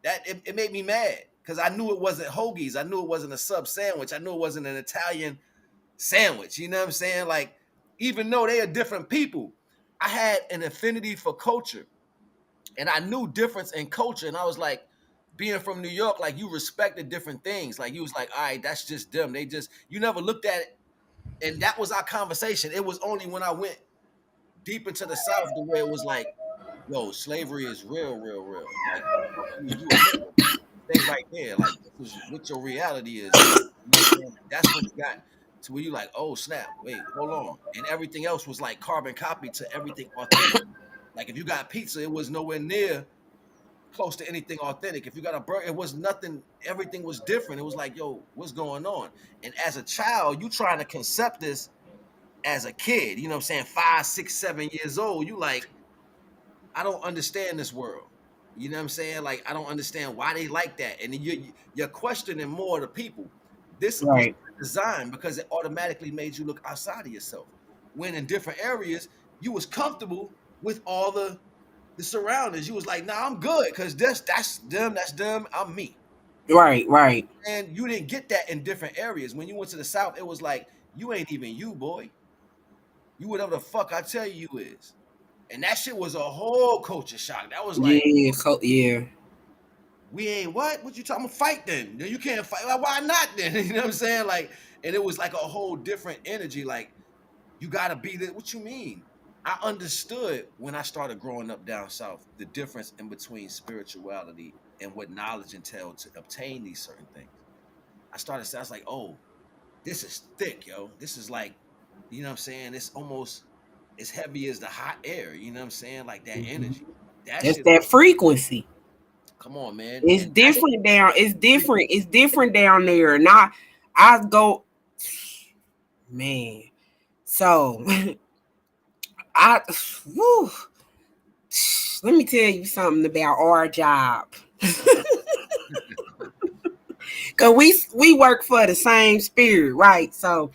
It made me mad because I knew it wasn't hoagies. I knew it wasn't a sub sandwich. I knew it wasn't an Italian sandwich. You know what I'm saying? Like, even though they are different people, I had an affinity for culture, and I knew difference in culture. And I was like, being from New York, like, you respected different things. Like, you was like, all right, that's just them. You never looked at it. And that was our conversation. It was only when I went deep into the South the way it was like, yo, slavery is real. Like, you a nigga. Stay right there. Like, this is what your reality is. And, you know what I'm saying? That's when it got to where you like, oh, snap, wait, hold on. And everything else was like carbon copy to everything authentic. Like, if you got pizza, it was nowhere near close to anything authentic. If you got a burger, it was nothing. Everything was different. It was like, yo, what's going on? And as a child, you trying to concept this as a kid, you know what I'm saying? 5, 6, 7 years old. You like, I don't understand this world. You know what I'm saying? Like, I don't understand why they like that. And then you're questioning more of the people. This was Right. designed because it automatically made you look outside of yourself. When in different areas, you was comfortable with all the surroundings. You was like, nah, I'm good because that's them, I'm me. Right. And you didn't get that in different areas. When you went to the South, it was like, you ain't even you, boy. You whatever the fuck I tell you is. And that shit was a whole culture shock. That was like, Yeah. Yeah. we ain't what you talking about? Fight then. You can't fight. Why not then? You know what I'm saying? Like, and it was like a whole different energy. Like, you gotta be the what you mean? I understood when I started growing up down south the difference in between spirituality and what knowledge entailed to obtain these certain things. I was like, oh, this is thick, yo. This is like, you know what I'm saying? It's almost as heavy as the hot air, you know what I'm saying? Like that energy. That That's shit, that frequency. come on, man. It's And that's different down. It's different. It's different down there. And I go, man. So I, woo, let me tell you something about our job. Cause we work for the same spirit, right? So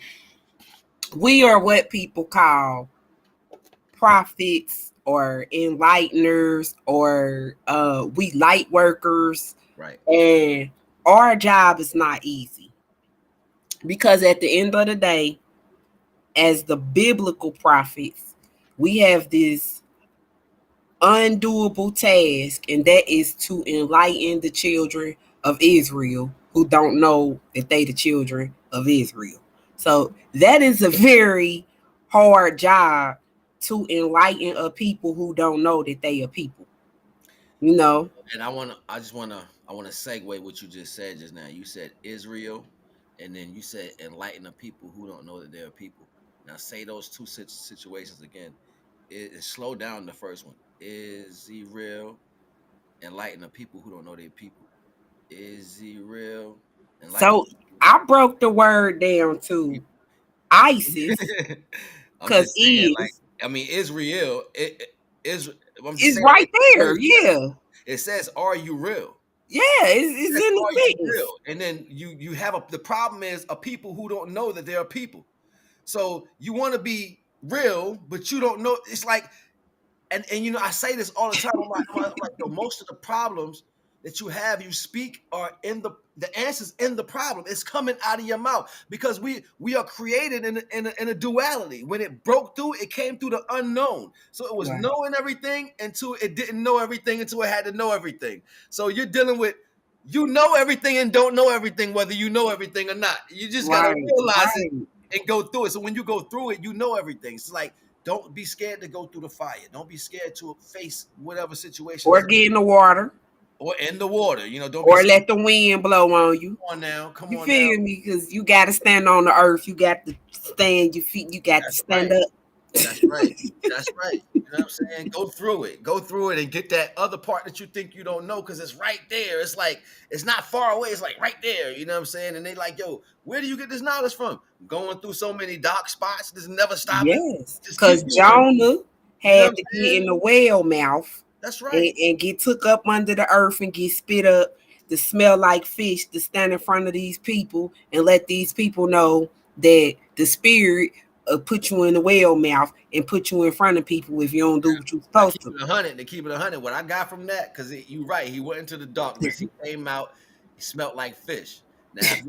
we are what people call prophets or enlighteners or we light workers. right. And our job is not easy because at the end of the day, as the biblical prophets, we have this undoable task, and that is to enlighten the children of Israel who don't know that they the children of Israel. So that is a very hard job to enlighten a people who don't know that they are people. You know? And I wanna segue what you just said just now. You said Israel, and then you said enlighten the people who don't know that they're people. Now say those two situations again. Slow down the first one. Is he real? Enlighten the people who don't know they're people. Is he real? Enlighten So I broke the word down the to people. ISIS I'm because just saying, like, is I mean, Israel. Is I'm just is saying, right like, the there. word says Yeah. it says, "Are you real?" Yeah, it's Says, in "Are the you things. real?" And then you have the problem is a people who don't know that they're people. So you want to be real, but you don't know. It's like, and you know, I say this all the time. I'm like, yo, most of the problems that you have, you speak are in the answers in the problem. It's coming out of your mouth because we are created in a duality. When it broke through, it came through the unknown. So it was Right. knowing everything until it didn't know everything until it had to know everything. So you're dealing with you know everything and don't know everything, whether you know everything or not. You just gotta Right. realize it Right. and go through it. So when you go through it, you know everything. It's like don't be scared to go through the fire. Don't be scared to face whatever situation Or is get in the water. or in the water. You know, don't be Or scared. let the wind blow on you. Come on now. Come You on now. feel me? Because you got to stand on the earth. You got to stand your feet. You got to That's stand right. up. That's right. That's right. You know what I'm saying? Go through it. Go through it and get that other part that you think you don't know because it's right there. It's like, it's not far away. It's like right there. You know what I'm saying? And they like, yo, where do you get this knowledge from? Going through so many dark spots. This never stopping. Yes. Just Because keep going. Jonah You know what had I'm to get saying? in the whale mouth That's right. and get took up under the earth and get spit up to smell like fish to stand in front of these people and let these people know that the spirit put you in the whale mouth and put you in front of people if you don't do what you're Now supposed keep to. it 100. To keep it 100, what I got from that, because you're right, he went into the darkness. He came out. He smelled like fish. Now, if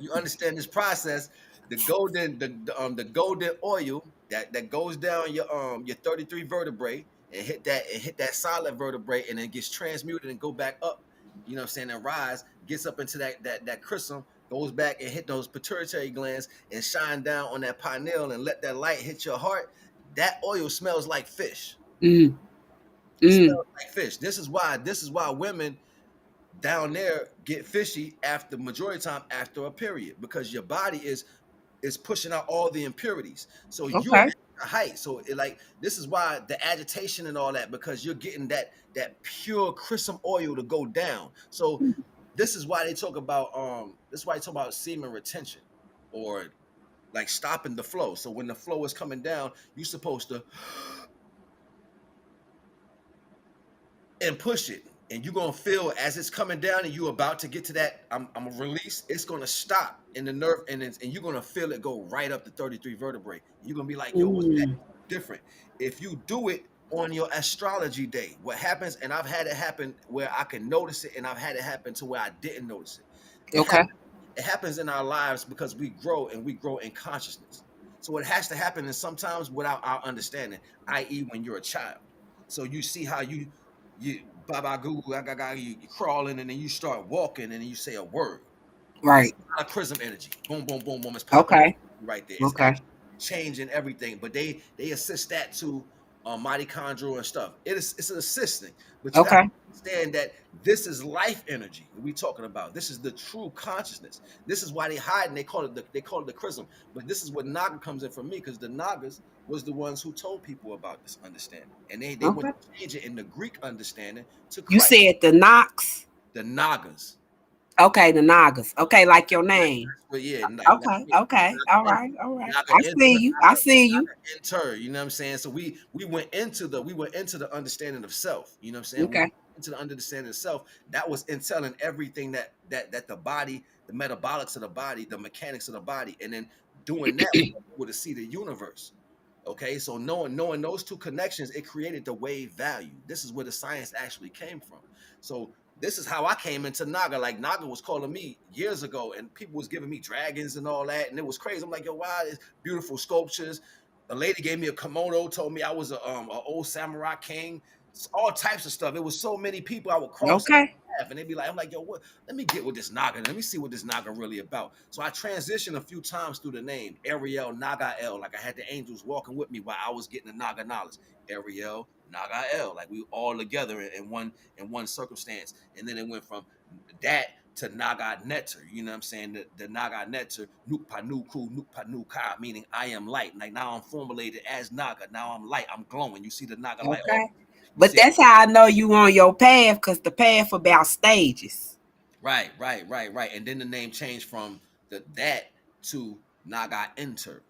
you understand this process, the golden oil that goes down your 33 vertebrae and hit that solid vertebrae and then gets transmuted and go back up. You know what I'm saying? And rise, gets up into that chrism, goes back and hit those pituitary glands and shine down on that pineal and let that light hit your heart. That oil smells like fish. Mm, It mm, smells like fish. This is why women down there get fishy after majority of time after a period because your body is pushing out all the impurities. So you're okay. at a height. So like this is why the agitation and all that because you're getting that pure chrism oil to go down. So this is why they talk about semen retention or like stopping the flow. So when the flow is coming down, you're supposed to and push it. And you're gonna feel as it's coming down and you're about to get to that I'm gonna release, it's gonna stop in the nerve and you're gonna feel it go right up the 33 vertebrae. You're gonna be like, yo, what's that Mm, different? If you do it on your astrology day, what happens, and I've had it happen where I can notice it, and I've had it happen to where I didn't notice it. okay. It happens in our lives because we grow and we grow in consciousness. So it has to happen and sometimes without our understanding, i.e., when you're a child. So you see how you Baba Goo, you crawling, and then you start walking, and then you say a word. That's Right. a lot of prism energy. Boom, boom, boom, boom. It's popping Okay. right there. It's Okay. changing everything. But they assist that to mitochondrial and stuff. It's an assisting, but you have to Okay. understand that this is life energy that we talking about. This is the true consciousness. This is why they hide and they call it the chrism. But this is what Naga comes in for me, because the Nagas was the ones who told people about this understanding, and they went Okay. to change it in the Greek understanding to You Christ. said the Knox. The Nagas. Okay, the Nagas. Okay, like your name. But yeah, Okay. Okay. All right. All right. I see you. I see you. enter, you know what I'm saying? So we went into the understanding of self, you know what I'm saying? We Okay. went into the understanding of self. That was in telling everything that the body, the metabolics of the body, the mechanics of the body, and then doing that with to see the universe. Okay, so knowing those two connections, it created the wave value. This is where the science actually came from. So this is how I came into Naga. Like Naga was calling me years ago, and people was giving me dragons and all that, and it was crazy. I'm like, yo, wow, it's beautiful sculptures. A lady gave me a kimono, told me I was a old samurai king, all types of stuff. It was so many people I would cross Okay. path, and they'd be like, I'm like, yo, what? Let me get with this Naga. Let me see what this Naga really about. So I transitioned a few times through the name Ariel, Naga El. Like I had the angels walking with me while I was getting the Naga knowledge. Ariel, Naga El. Like we all together in one circumstance. And then it went from that to NagaNeter. You know what I'm saying? The NagaNeter, Nukpanuku, Nukpanuka, meaning I am light. Like now I'm formulated as Naga. Now I'm light. I'm glowing. You see the Naga light. Oh, Okay. you But see. that's how I know you on your path, because the path about stages. Right. And then the name changed from that to NagaNeter.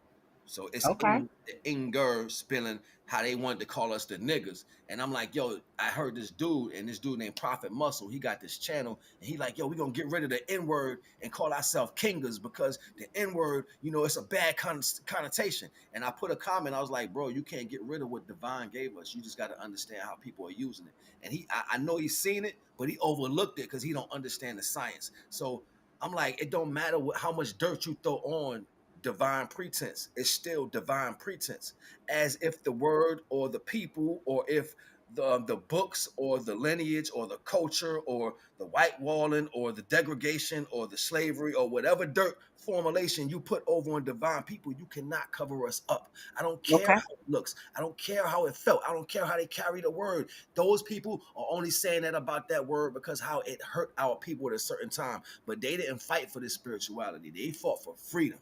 So it's Okay. in the Inger spelling how they wanted to call us the niggas. And I'm like, yo, I heard this dude, and this dude named Prophet Muscle, he got this channel, and he like, yo, we gonna get rid of the N-word and call ourselves kingers, because the N-word, it's a bad connotation. And I put a comment, I was like, bro, you can't get rid of what Divine gave us. You just got to understand how people are using it. And I know he's seen it, but he overlooked it because he don't understand the science. So I'm like, it don't matter how much dirt you throw on divine pretense, it's still divine pretense. As if the word or the people, or if the books or the lineage or the culture or the white walling or the degradation or the slavery or whatever dirt formulation you put over on divine people, you cannot cover us up. I don't care Okay. how it looks. I don't care how it felt. I don't care how they carry the word. Those people are only saying that about that word because how it hurt our people at a certain time. But they didn't fight for this spirituality. They fought for freedom.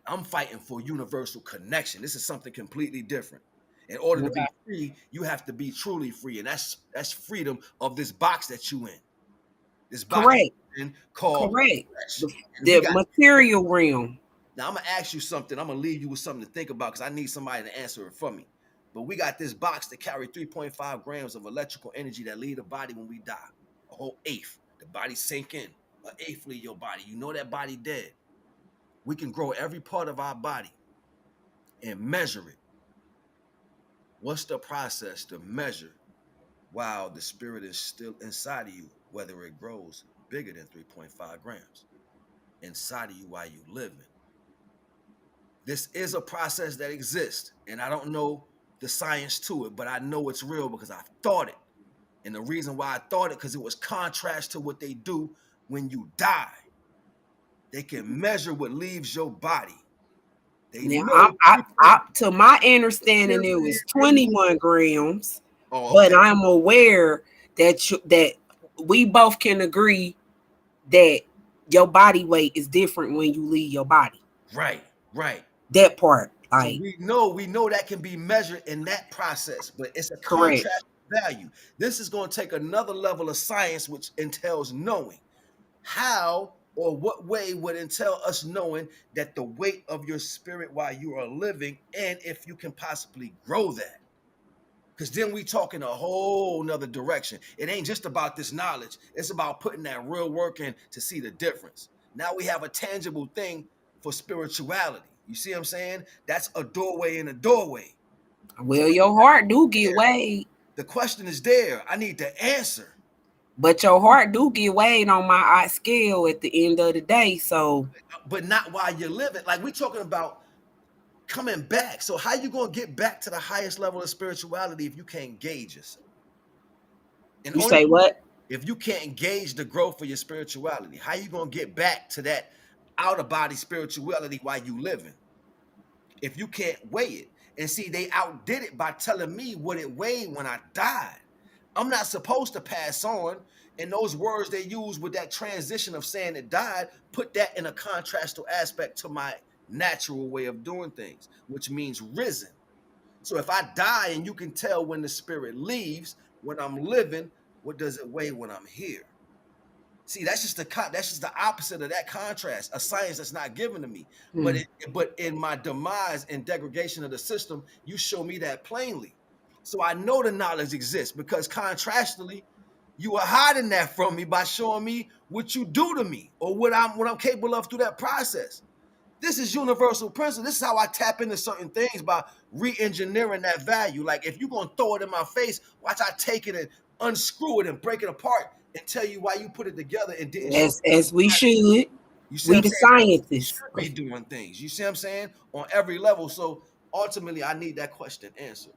I'm fighting for universal connection. This is something completely different. In order to Okay. be free, you have to be truly free, and that's freedom of this box that you in. This box Correct. in called Correct. flesh. The, And we the got material realm. now. I'm gonna ask you something. I'm gonna leave you with something to think about because I need somebody to answer it for me. But we got this box that carry 3.5 grams of electrical energy that leave the body when we die. A whole eighth. The body sink in. An eighth leave your body. You know that body dead. We can grow every part of our body and measure it. What's the process to measure while the spirit is still inside of you, whether it grows bigger than 3.5 grams inside of you while you living? This is a process that exists, and I don't know the science to it, but I know it's real because I thought it. And the reason why I thought it, because it was contrast to what they do when you die. They can measure what leaves your body. They Now, know to my understanding, it was 21 grams, oh, but okay. I'm aware that we both can agree that your body weight is different when you leave your body. Right. That part, So like, we know that can be measured in that process, but it's a correct. contrast value. This is going to take another level of science, which entails knowing how or what way would entail us knowing that the weight of your spirit while you are living, and if you can possibly grow that. Because then we talk in a whole nother direction. It ain't just about this knowledge. It's about putting that real work in to see the difference. Now we have a tangible thing for spirituality. You see what I'm saying? That's a doorway in a doorway. So Well, your heart do get there. weighed, The question is there. I need the answer. but your heart do get weighed on my eye scale at the end of the day. So, But not while you're living. Like we're talking about coming back. So how you gonna get back to the highest level of spirituality if you can't gauge yourself? And You only say what? if you can't engage the growth of your spirituality, how you gonna get back to that outer body spirituality while you living? If you can't weigh it. And see, they outdid it by telling me what it weighed when I died. I'm not supposed to pass on. And those words they use with that transition of saying it died, put that in a contrastal aspect to my natural way of doing things, which means risen. So if I die and you can tell when the spirit leaves, when I'm living, what does it weigh when I'm here? See, that's just the opposite of that contrast, a science that's not given to me. Hmm. But in my demise and degradation of the system, you show me that plainly. So I know the knowledge exists because contrastly, you are hiding that from me by showing me what you do to me or what I'm capable of through that process. This is universal principle. This is how I tap into certain things by re-engineering that value. Like if you're gonna throw it in my face, watch I take it and unscrew it and break it apart and tell you why you put it together and didn't show me. As we should. You see what We I'm the saying? How you scientists. should be doing things. You see what I'm saying? On every level. So ultimately, I need that question answered.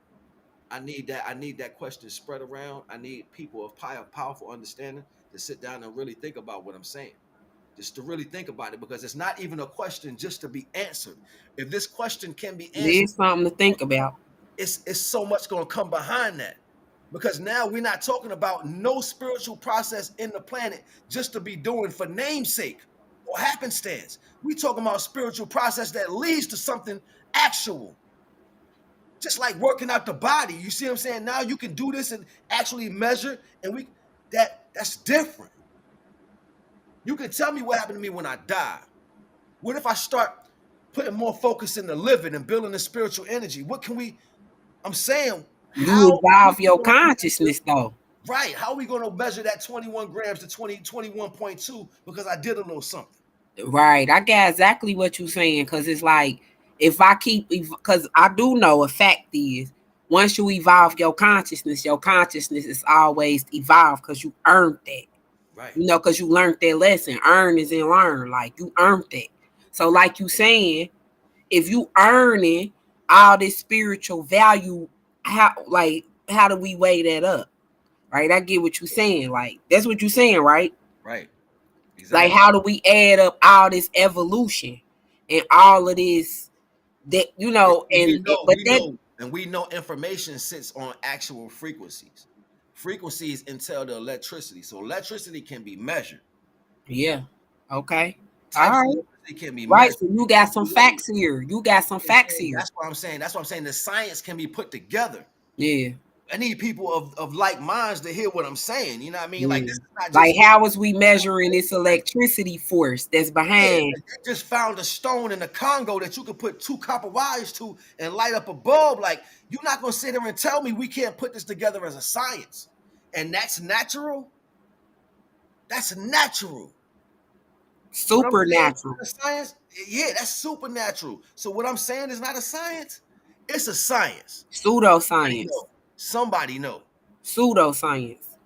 I need that question spread around. I need people of powerful understanding to sit down and really think about what I'm saying. Just to really think about it, because it's not even a question just to be answered. If this question can be answered, There's something to think about. it's so much going to come behind that. Because now we're not talking about no spiritual process in the planet just to be doing for namesake or happenstance. We talking about spiritual process that leads to something actual. Just like working out the body. You see what I'm saying? Now you can do this and actually measure, and that's different. You can tell me what happened to me when I die. What if I start putting more focus in the living and building the spiritual energy? I'm saying, how You are we evolve your going to measure, consciousness though. right? How are we going to measure that 21 grams to 21.2 because I did a little something? Right. I get exactly what you're saying. Cause it's like if I keep because I do know a fact is once you evolve your consciousness is always evolved because you earned that. Right. You know, because you learned that lesson. Earn is in learn. Like you earned that. So like you saying, if you earning all this spiritual value, how do we weigh that up? Right? I get what you're saying. Like that's what you're saying, right? Right. Like Exactly. how do we add up all this evolution and all of this that And we know, but we that know, and we know information sits on actual frequencies. Frequencies entail the electricity. So electricity can be measured. yeah. Okay. All Types of right. electricity can be Right. measured. So you got some You weigh it. facts here. You got some facts here. That's what I'm saying. That's what I'm saying. The science can be put together. Yeah. I need people of like minds to hear what I'm saying. You know what I mean? Like this Yeah. is not Like just me. how is we measuring this electricity force that's Yeah, behind? like they just found a stone in the Congo that you could put two copper wires to and light up a bulb. Like you're not gonna sit there and tell me we can't put this together as a science, and that's natural. That's natural. What I'm saying is Supernatural. not a science. Yeah, that's supernatural. So what I'm saying is not a science. It's a science. Somebody Pseudoscience. know. Somebody know. Pseudoscience.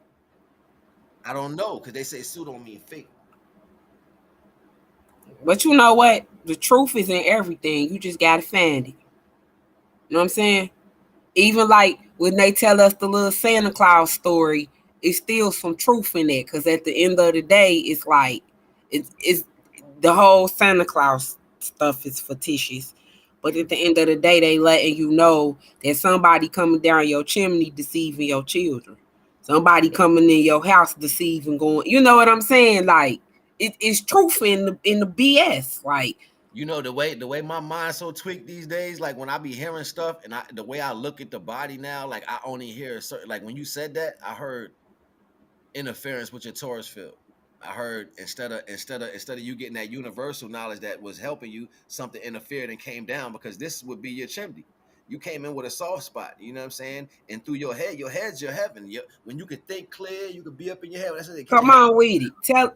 I don't know because they say pseudo mean fake. But you know what? The truth is in everything. You just gotta find it. You know what I'm saying? Even like when they tell us the little Santa Claus story, it's still some truth in it. Cause at the end of the day, it's like it's the whole Santa Claus stuff is fictitious. But at the end of the day, they letting you know that somebody coming down your chimney deceiving your children. Somebody coming in your house deceiving going. You know what I'm saying? Like it's truth in the BS. Like You know the way my mind's so tweaked these days. Like when I be hearing stuff, and the way I look at the body now, like I only hear a certain. Like when you said that, I heard interference with your Taurus field. I heard instead of you getting that universal knowledge that was helping you, something interfered and came down because this would be your chimney. You came in with a soft spot, you know what I'm saying? And through your head's your heaven. When you can think clear, you can be up in your head. That's what come on with it.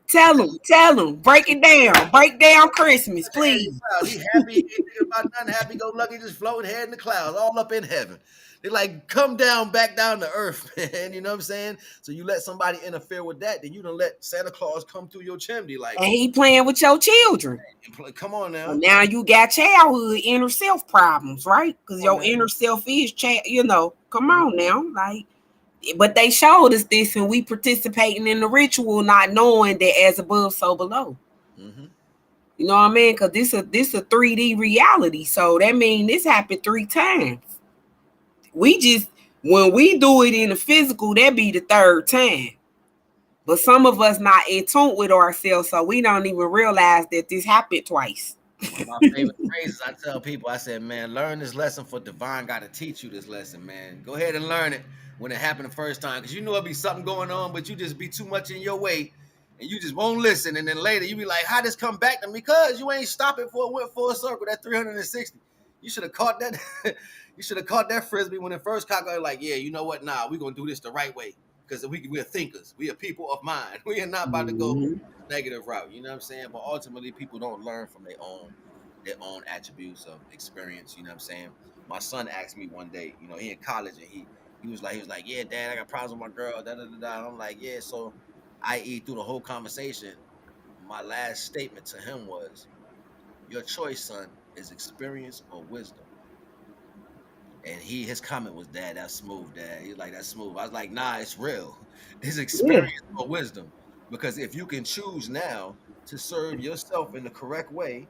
Tell them. Break it down. Break down Christmas, please. He happy, he ain't thinking about nothing, happy go lucky, just floating head in the clouds, all up in heaven. They like come down, back down to earth, man. You know what I'm saying? So you let somebody interfere with that, then you don't let Santa Claus come through your chimney. Like, And he playing with your children. come on So now, now you got childhood inner self problems, right? Because come on your now. inner self is child. Come on now, like But they showed us this, and we participating in the ritual, not knowing that as above, so below. Mm-hmm. You know what I mean? Because this a 3D reality, so that means this happened 3 times. We just when we do it in the physical, that be the 3rd time. But some of us not in tune with ourselves, so we don't even realize that this happened twice. One of my favorite phrases I tell people, I said, man, learn this lesson for divine got to teach you this lesson, man. Go ahead and learn it when it happened the first time, because you know it'll be something going on, but you just be too much in your way and you just won't listen. And then later you be like, how this come back to me? Because you ain't stopping for it went full circle, that 360. You should have caught that. You should have caught that frisbee when it first caught. Like, yeah, you know what? Nah, we're going to do this the right way because we're thinkers. We are people of mind. We are not about to go negative route. You know what I'm saying? But ultimately, people don't learn from their own attributes of experience. You know what I'm saying? My son asked me one day, you know, he in college and he was like, yeah, dad, I got problems with my girl. Da, da, da, da. And I'm like, yeah. So, i.e., through the whole conversation, my last statement to him was, your choice, son, is experience or wisdom. And his comment was, dad, that's smooth, dad. He's like, that's smooth. I was like, nah, it's real. It's Yeah. experience or wisdom. Because if you can choose now to serve yourself in the correct way,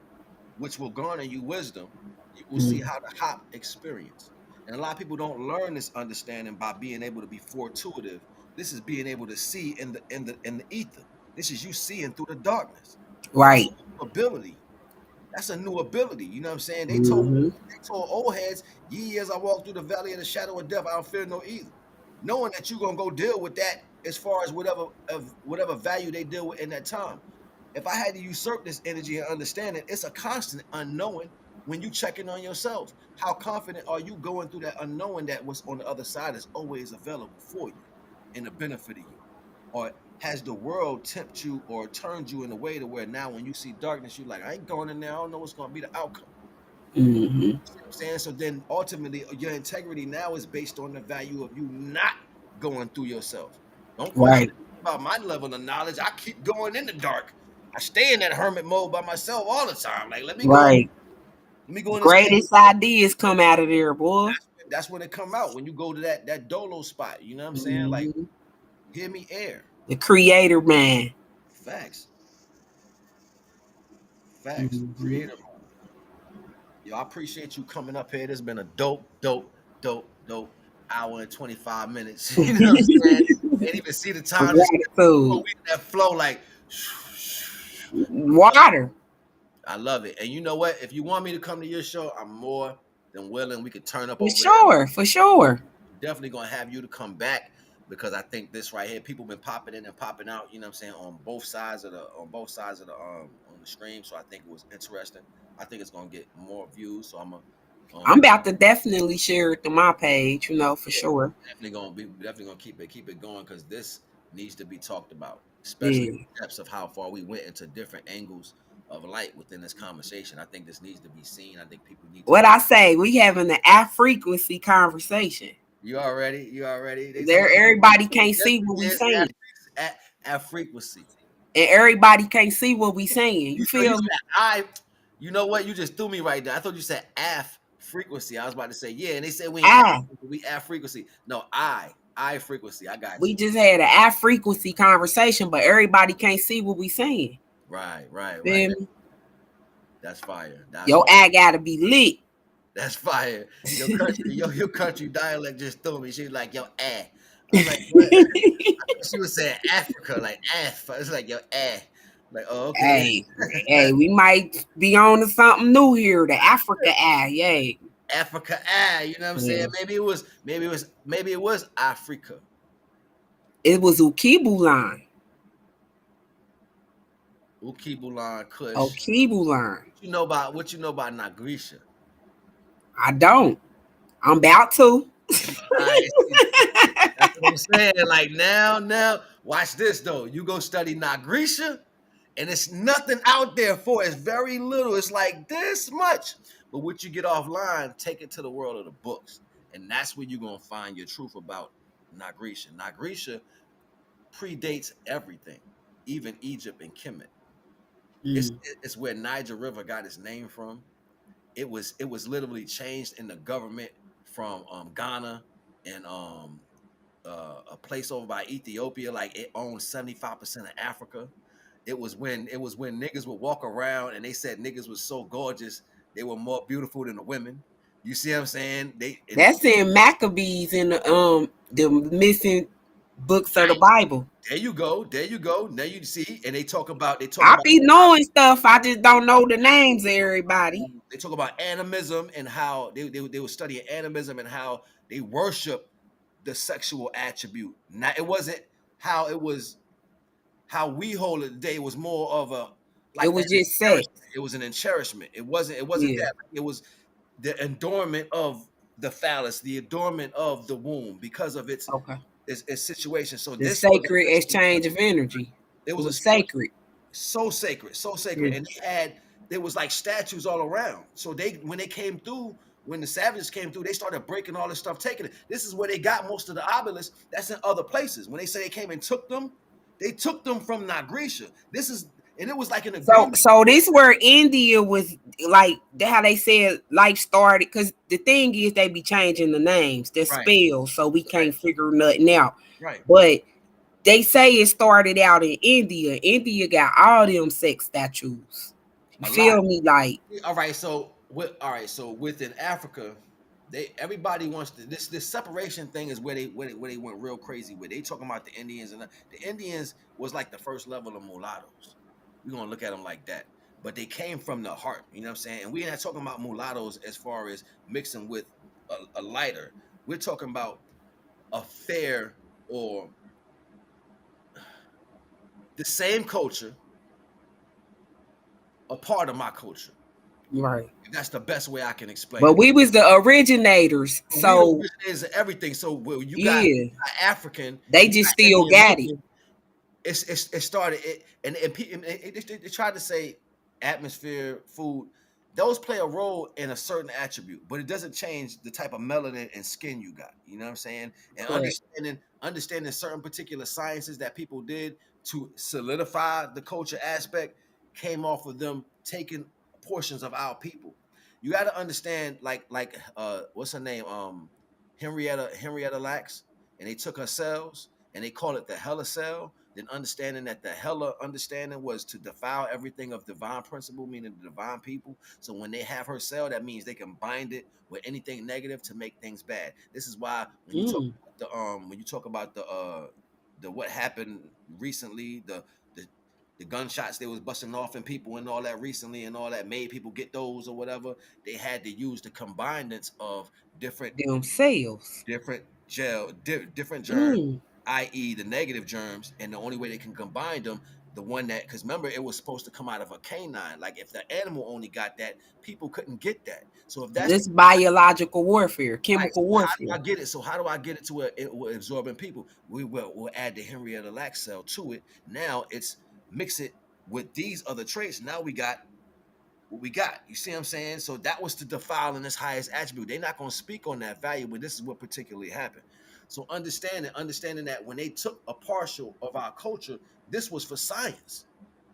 which will garner you wisdom, you will see how to hop experience. And a lot of people don't learn this understanding by being able to be fortuitive. This is being able to see in the ether. This is you seeing through the darkness. That's Right. a new ability. That's a new ability. You know what I'm saying? Mm-hmm. They told old heads, ye as I walk through the valley of the shadow of death, I don't fear no evil. Knowing that you're gonna go deal with that as far as whatever value they deal with in that time. If I had to usurp this energy and understand it, it's a constant unknowing when you checking on yourself. How confident are you going through that unknowing that what's on the other side is always available for you and the benefit of you? Or has the world tempted you or turned you in a way to where now when you see darkness, you're like, I ain't going in there, I don't know what's gonna be the outcome. Mm-hmm. You see what I'm saying? So then ultimately your integrity now is based on the value of you not going through yourself. Don't question Right. about my level of knowledge. I keep going in the dark. I stay in that hermit mode by myself all the time. Like, Right. let me go in this cave. Greatest ideas come out of there, boy. That's when it come out. When you go to that dolo spot, you know what I'm saying? Like, Mm-hmm. hear me air. The creator man. Facts. Facts. Mm-hmm. Creator. Yo, I appreciate you coming up here. This has been a dope hour and 25 minutes. You know what I'm saying? Can't even see the time. Just Gratitude. we that flow like Water. I love it. And you know what? If you want me to come to your show, I'm more than willing. We could turn up For over there. sure. For sure. Definitely gonna have you to come back because I think this right here, people been popping in and popping out, you know what I'm saying, on both sides of the on the stream. So I think it was interesting. I think it's gonna get more views. So I'm about to definitely share it to my page, for yeah, sure. definitely gonna keep it going because this needs to be talked about, especially Yeah. the depths of how far we went into different angles of light within this conversation. I think this needs to be seen. I think people need to What I say, we having the F frequency conversation. you already. They talking There, about everybody can't yes, see what we yes, saying, at frequency. and everybody can't see what we saying. You You feel me? said you know what? You just threw me right there. I thought you said AF frequency. I was about to say, yeah, and they said we ain't Ah, we AF frequency. No, I frequency. I got we you. just had an F frequency conversation, but everybody can't see what we saying. Right. Feel me? That's fire. That's Your fire. eye gotta be lit. That's fire. Your country dialect just threw me. She was like, yo, eh. I was like, what? She was saying Africa, like F. I was like, yo, eh. Like, oh, okay. Hey, hey, we might be on to something new here. The Africa eye, yay. Africa, you know what I'm saying? Yeah. Maybe it was Africa. It was Ukibulan. Ukibulan Kush. Ukibulan. What you know about Nagrisha? I don't. I'm about to. Right. That's what I'm saying. Like now, watch this though. You go study Nagrisha, and it's nothing out there for it. It's very little. It's like this much. But what you get offline, take it to the world of the books. And that's where you're gonna find your truth about Nagrisha. Nagrisha predates everything, even Egypt and Kemet. It's Mm. it's where Niger River got its name from. It was literally changed in the government from Ghana and a place over by Ethiopia, like it owned 75% of Africa. It was when niggas would walk around and they said niggas was so gorgeous, they were more beautiful than the women. You see what I'm saying? That's in Maccabees in the missing books of the Bible. There you go. There you go. Now you see, and they talk about I be knowing stuff. I just don't know the names of everybody. they talk about animism and how they were studying animism and how they worship the sexual attribute. Now it wasn't how it was how we hold it today. It was more of a It like was an just sex. it was an encherichment. It wasn't Yeah. that. It was the adornment of the phallus, the adornment of the womb because of its Okay. its situation. So The this was sacred exchange of energy. it It was a was sacred. so sacred, so sacred. And there was like statues all around. So when they came through, when the savages came through, they started breaking all this stuff, taking it. This is where they got most of the obelisks. That's in other places. When they say they came and took them, they took them from Nagrisha. And it was like an agreement. So this where India was like how they said life started, because the thing is they be changing the names, the Right. spells, so we can't figure nothing out. Right. But they say it started out in India. India got all them sex statues. You feel me? Like, all right. So within Africa, everybody wants to this separation thing is where they went real crazy with. They talking about the Indians, and the Indians was like the first level of mulattoes. We're gonna look at them like that. But they came from the heart, you know what I'm saying? And we're not talking about mulattoes as far as mixing with a lighter. We're talking about a fair or the same culture, a part of my culture. right. That's the best way I can explain But it. we was the originators. So is everything. So you yeah, got African, they just still got it. It started and they tried to say atmosphere, food. Those play a role in a certain attribute, but it doesn't change the type of melanin and skin you got. You know what I'm saying? And Correct. understanding certain particular sciences that people did to solidify the culture aspect came off of them taking portions of our people. You got to understand, like what's her name? Henrietta Lacks, and they took her cells and they call it the Hella cell. Then understanding that the Hella understanding was to defile everything of divine principle, meaning the divine people. So when they have her cell, that means they can bind it with anything negative to make things bad. This is why when you talk about the what happened recently, the gunshots they was busting off in people and all that recently and all that made people get those or whatever, they had to use the combinance of different Themselves. different germs, i.e. the negative germs, and the only way they can combine them, the one that, because remember it was supposed to come out of a canine. Like if the animal only got that, people couldn't get that. So if that's This biological warfare, chemical warfare. how do I get it? So how do I get it to where it will absorbing people? We'll add the Henrietta Lacks cell to it. Now it's mix it with these other traits. Now we got what we got. You see what I'm saying? So that was to defile in its highest attribute. They're not going to speak on that value, but this is what particularly happened. So understanding that when they took a partial of our culture, this was for science.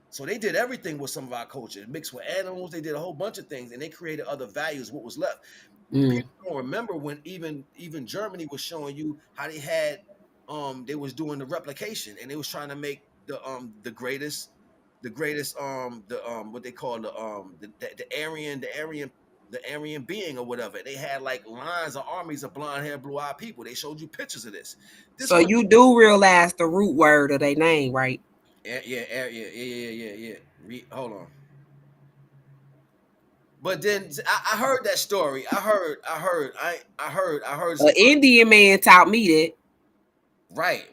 So they did everything with some of our culture, mixed with animals. They did a whole bunch of things, and they created other values. What was left? People don't remember when even Germany was showing you how they was doing the replication, and they was trying to make the greatest what they call the Aryan being or whatever. They had like lines of armies of blonde hair, blue eyed people. They showed you pictures of this. So you do realize the root word of their name, right? Yeah. Hold on. But then I heard that story. I heard. An Indian man taught me that. Right.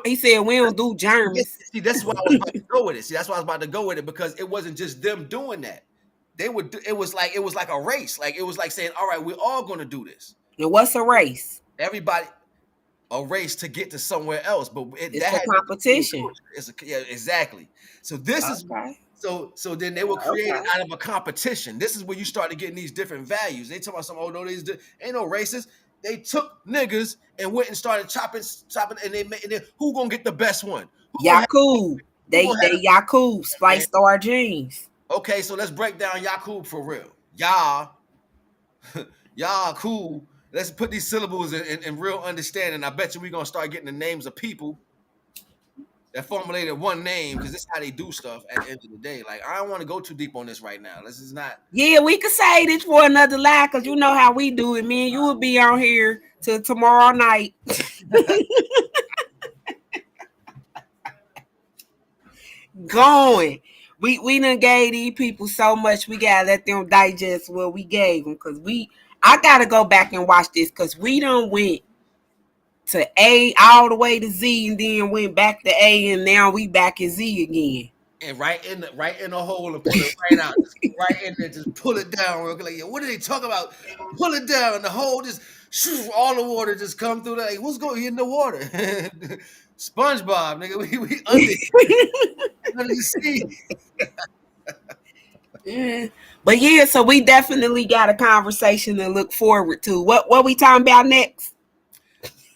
He said we don't do germs. See, that's why I was about to go with it. See, that's why I was about to go with it, because it wasn't just them doing that. They would. It was like a race. Like it was like saying, "All right, we're all going to do this." And what's a race? Everybody, a race to get to somewhere else, but it's a competition. Exactly. So this is so then they were created out of a competition. This is where you start to getting these different values. They talk about some no, these ain't no races. They took niggas and went and started chopping, and and then who gonna get the best one? Yakub. They Yakub Spice Star jeans. Okay, so let's break down Yakub for real. Yakub let's put these syllables in real understanding. I bet you we're gonna start getting the names of people that formulated one name, because this is how they do stuff at the end of the day. Like, I don't want to go too deep on this right now. This is not. Yeah, we could say this for another lie, because you know how we do it, man. You will be on here till tomorrow night. Going. We done gave these people so much, we gotta let them digest what we gave them, because I gotta go back and watch this, because we done went to A all the way to Z, and then went back to A, and now we back at Z again. And right in the hole and pull it right out. Just right in there, just pull it down. We're like, what are they talking about? Pull it down, and the hole just all the water just come through there. Like, what's going in the water? SpongeBob, nigga, we under the sea. But yeah, so we definitely got a conversation to look forward to. What we talking about next?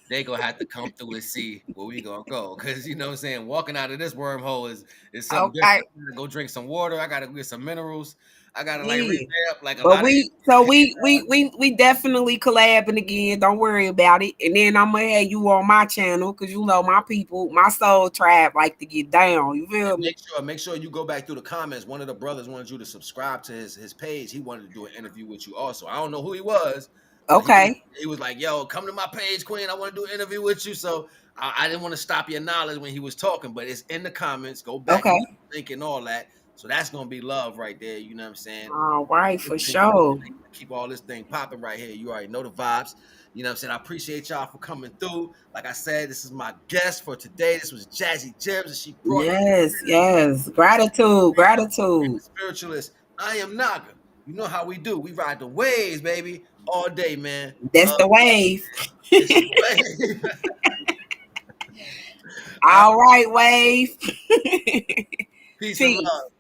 They gonna have to come through and see where we gonna go, because you know what I'm saying, walking out of this wormhole is something Okay. different. I gotta go drink some water. I gotta get some minerals. I gotta Yeah. revamp like a But lot we definitely collabing again. Don't worry about it. And then I'm gonna have you on my channel, because you know my people, my soul tribe like to get down. You feel me? Make sure you go back through the comments. One of the brothers wanted you to subscribe to his page. He wanted to do an interview with you also. I don't know who he was. Okay. He was like, yo, come to my page, Queen. I want to do an interview with you. So I didn't want to stop your knowledge when he was talking, but it's in the comments. Go back and think and all that. So that's going to be love right there. You know what I'm saying? All right, for sure. Keep all this thing popping right here. You already know the vibes. You know what I'm saying? I appreciate y'all for coming through. Like I said, this is my guest for today. This was Jazzi Gems, and she brought Yes. Gratitude. Spiritualist. I am Naga. You know how we do. We ride the waves, baby, all day, man. That's the wave. It's the wave. All right, wave. Peace and love.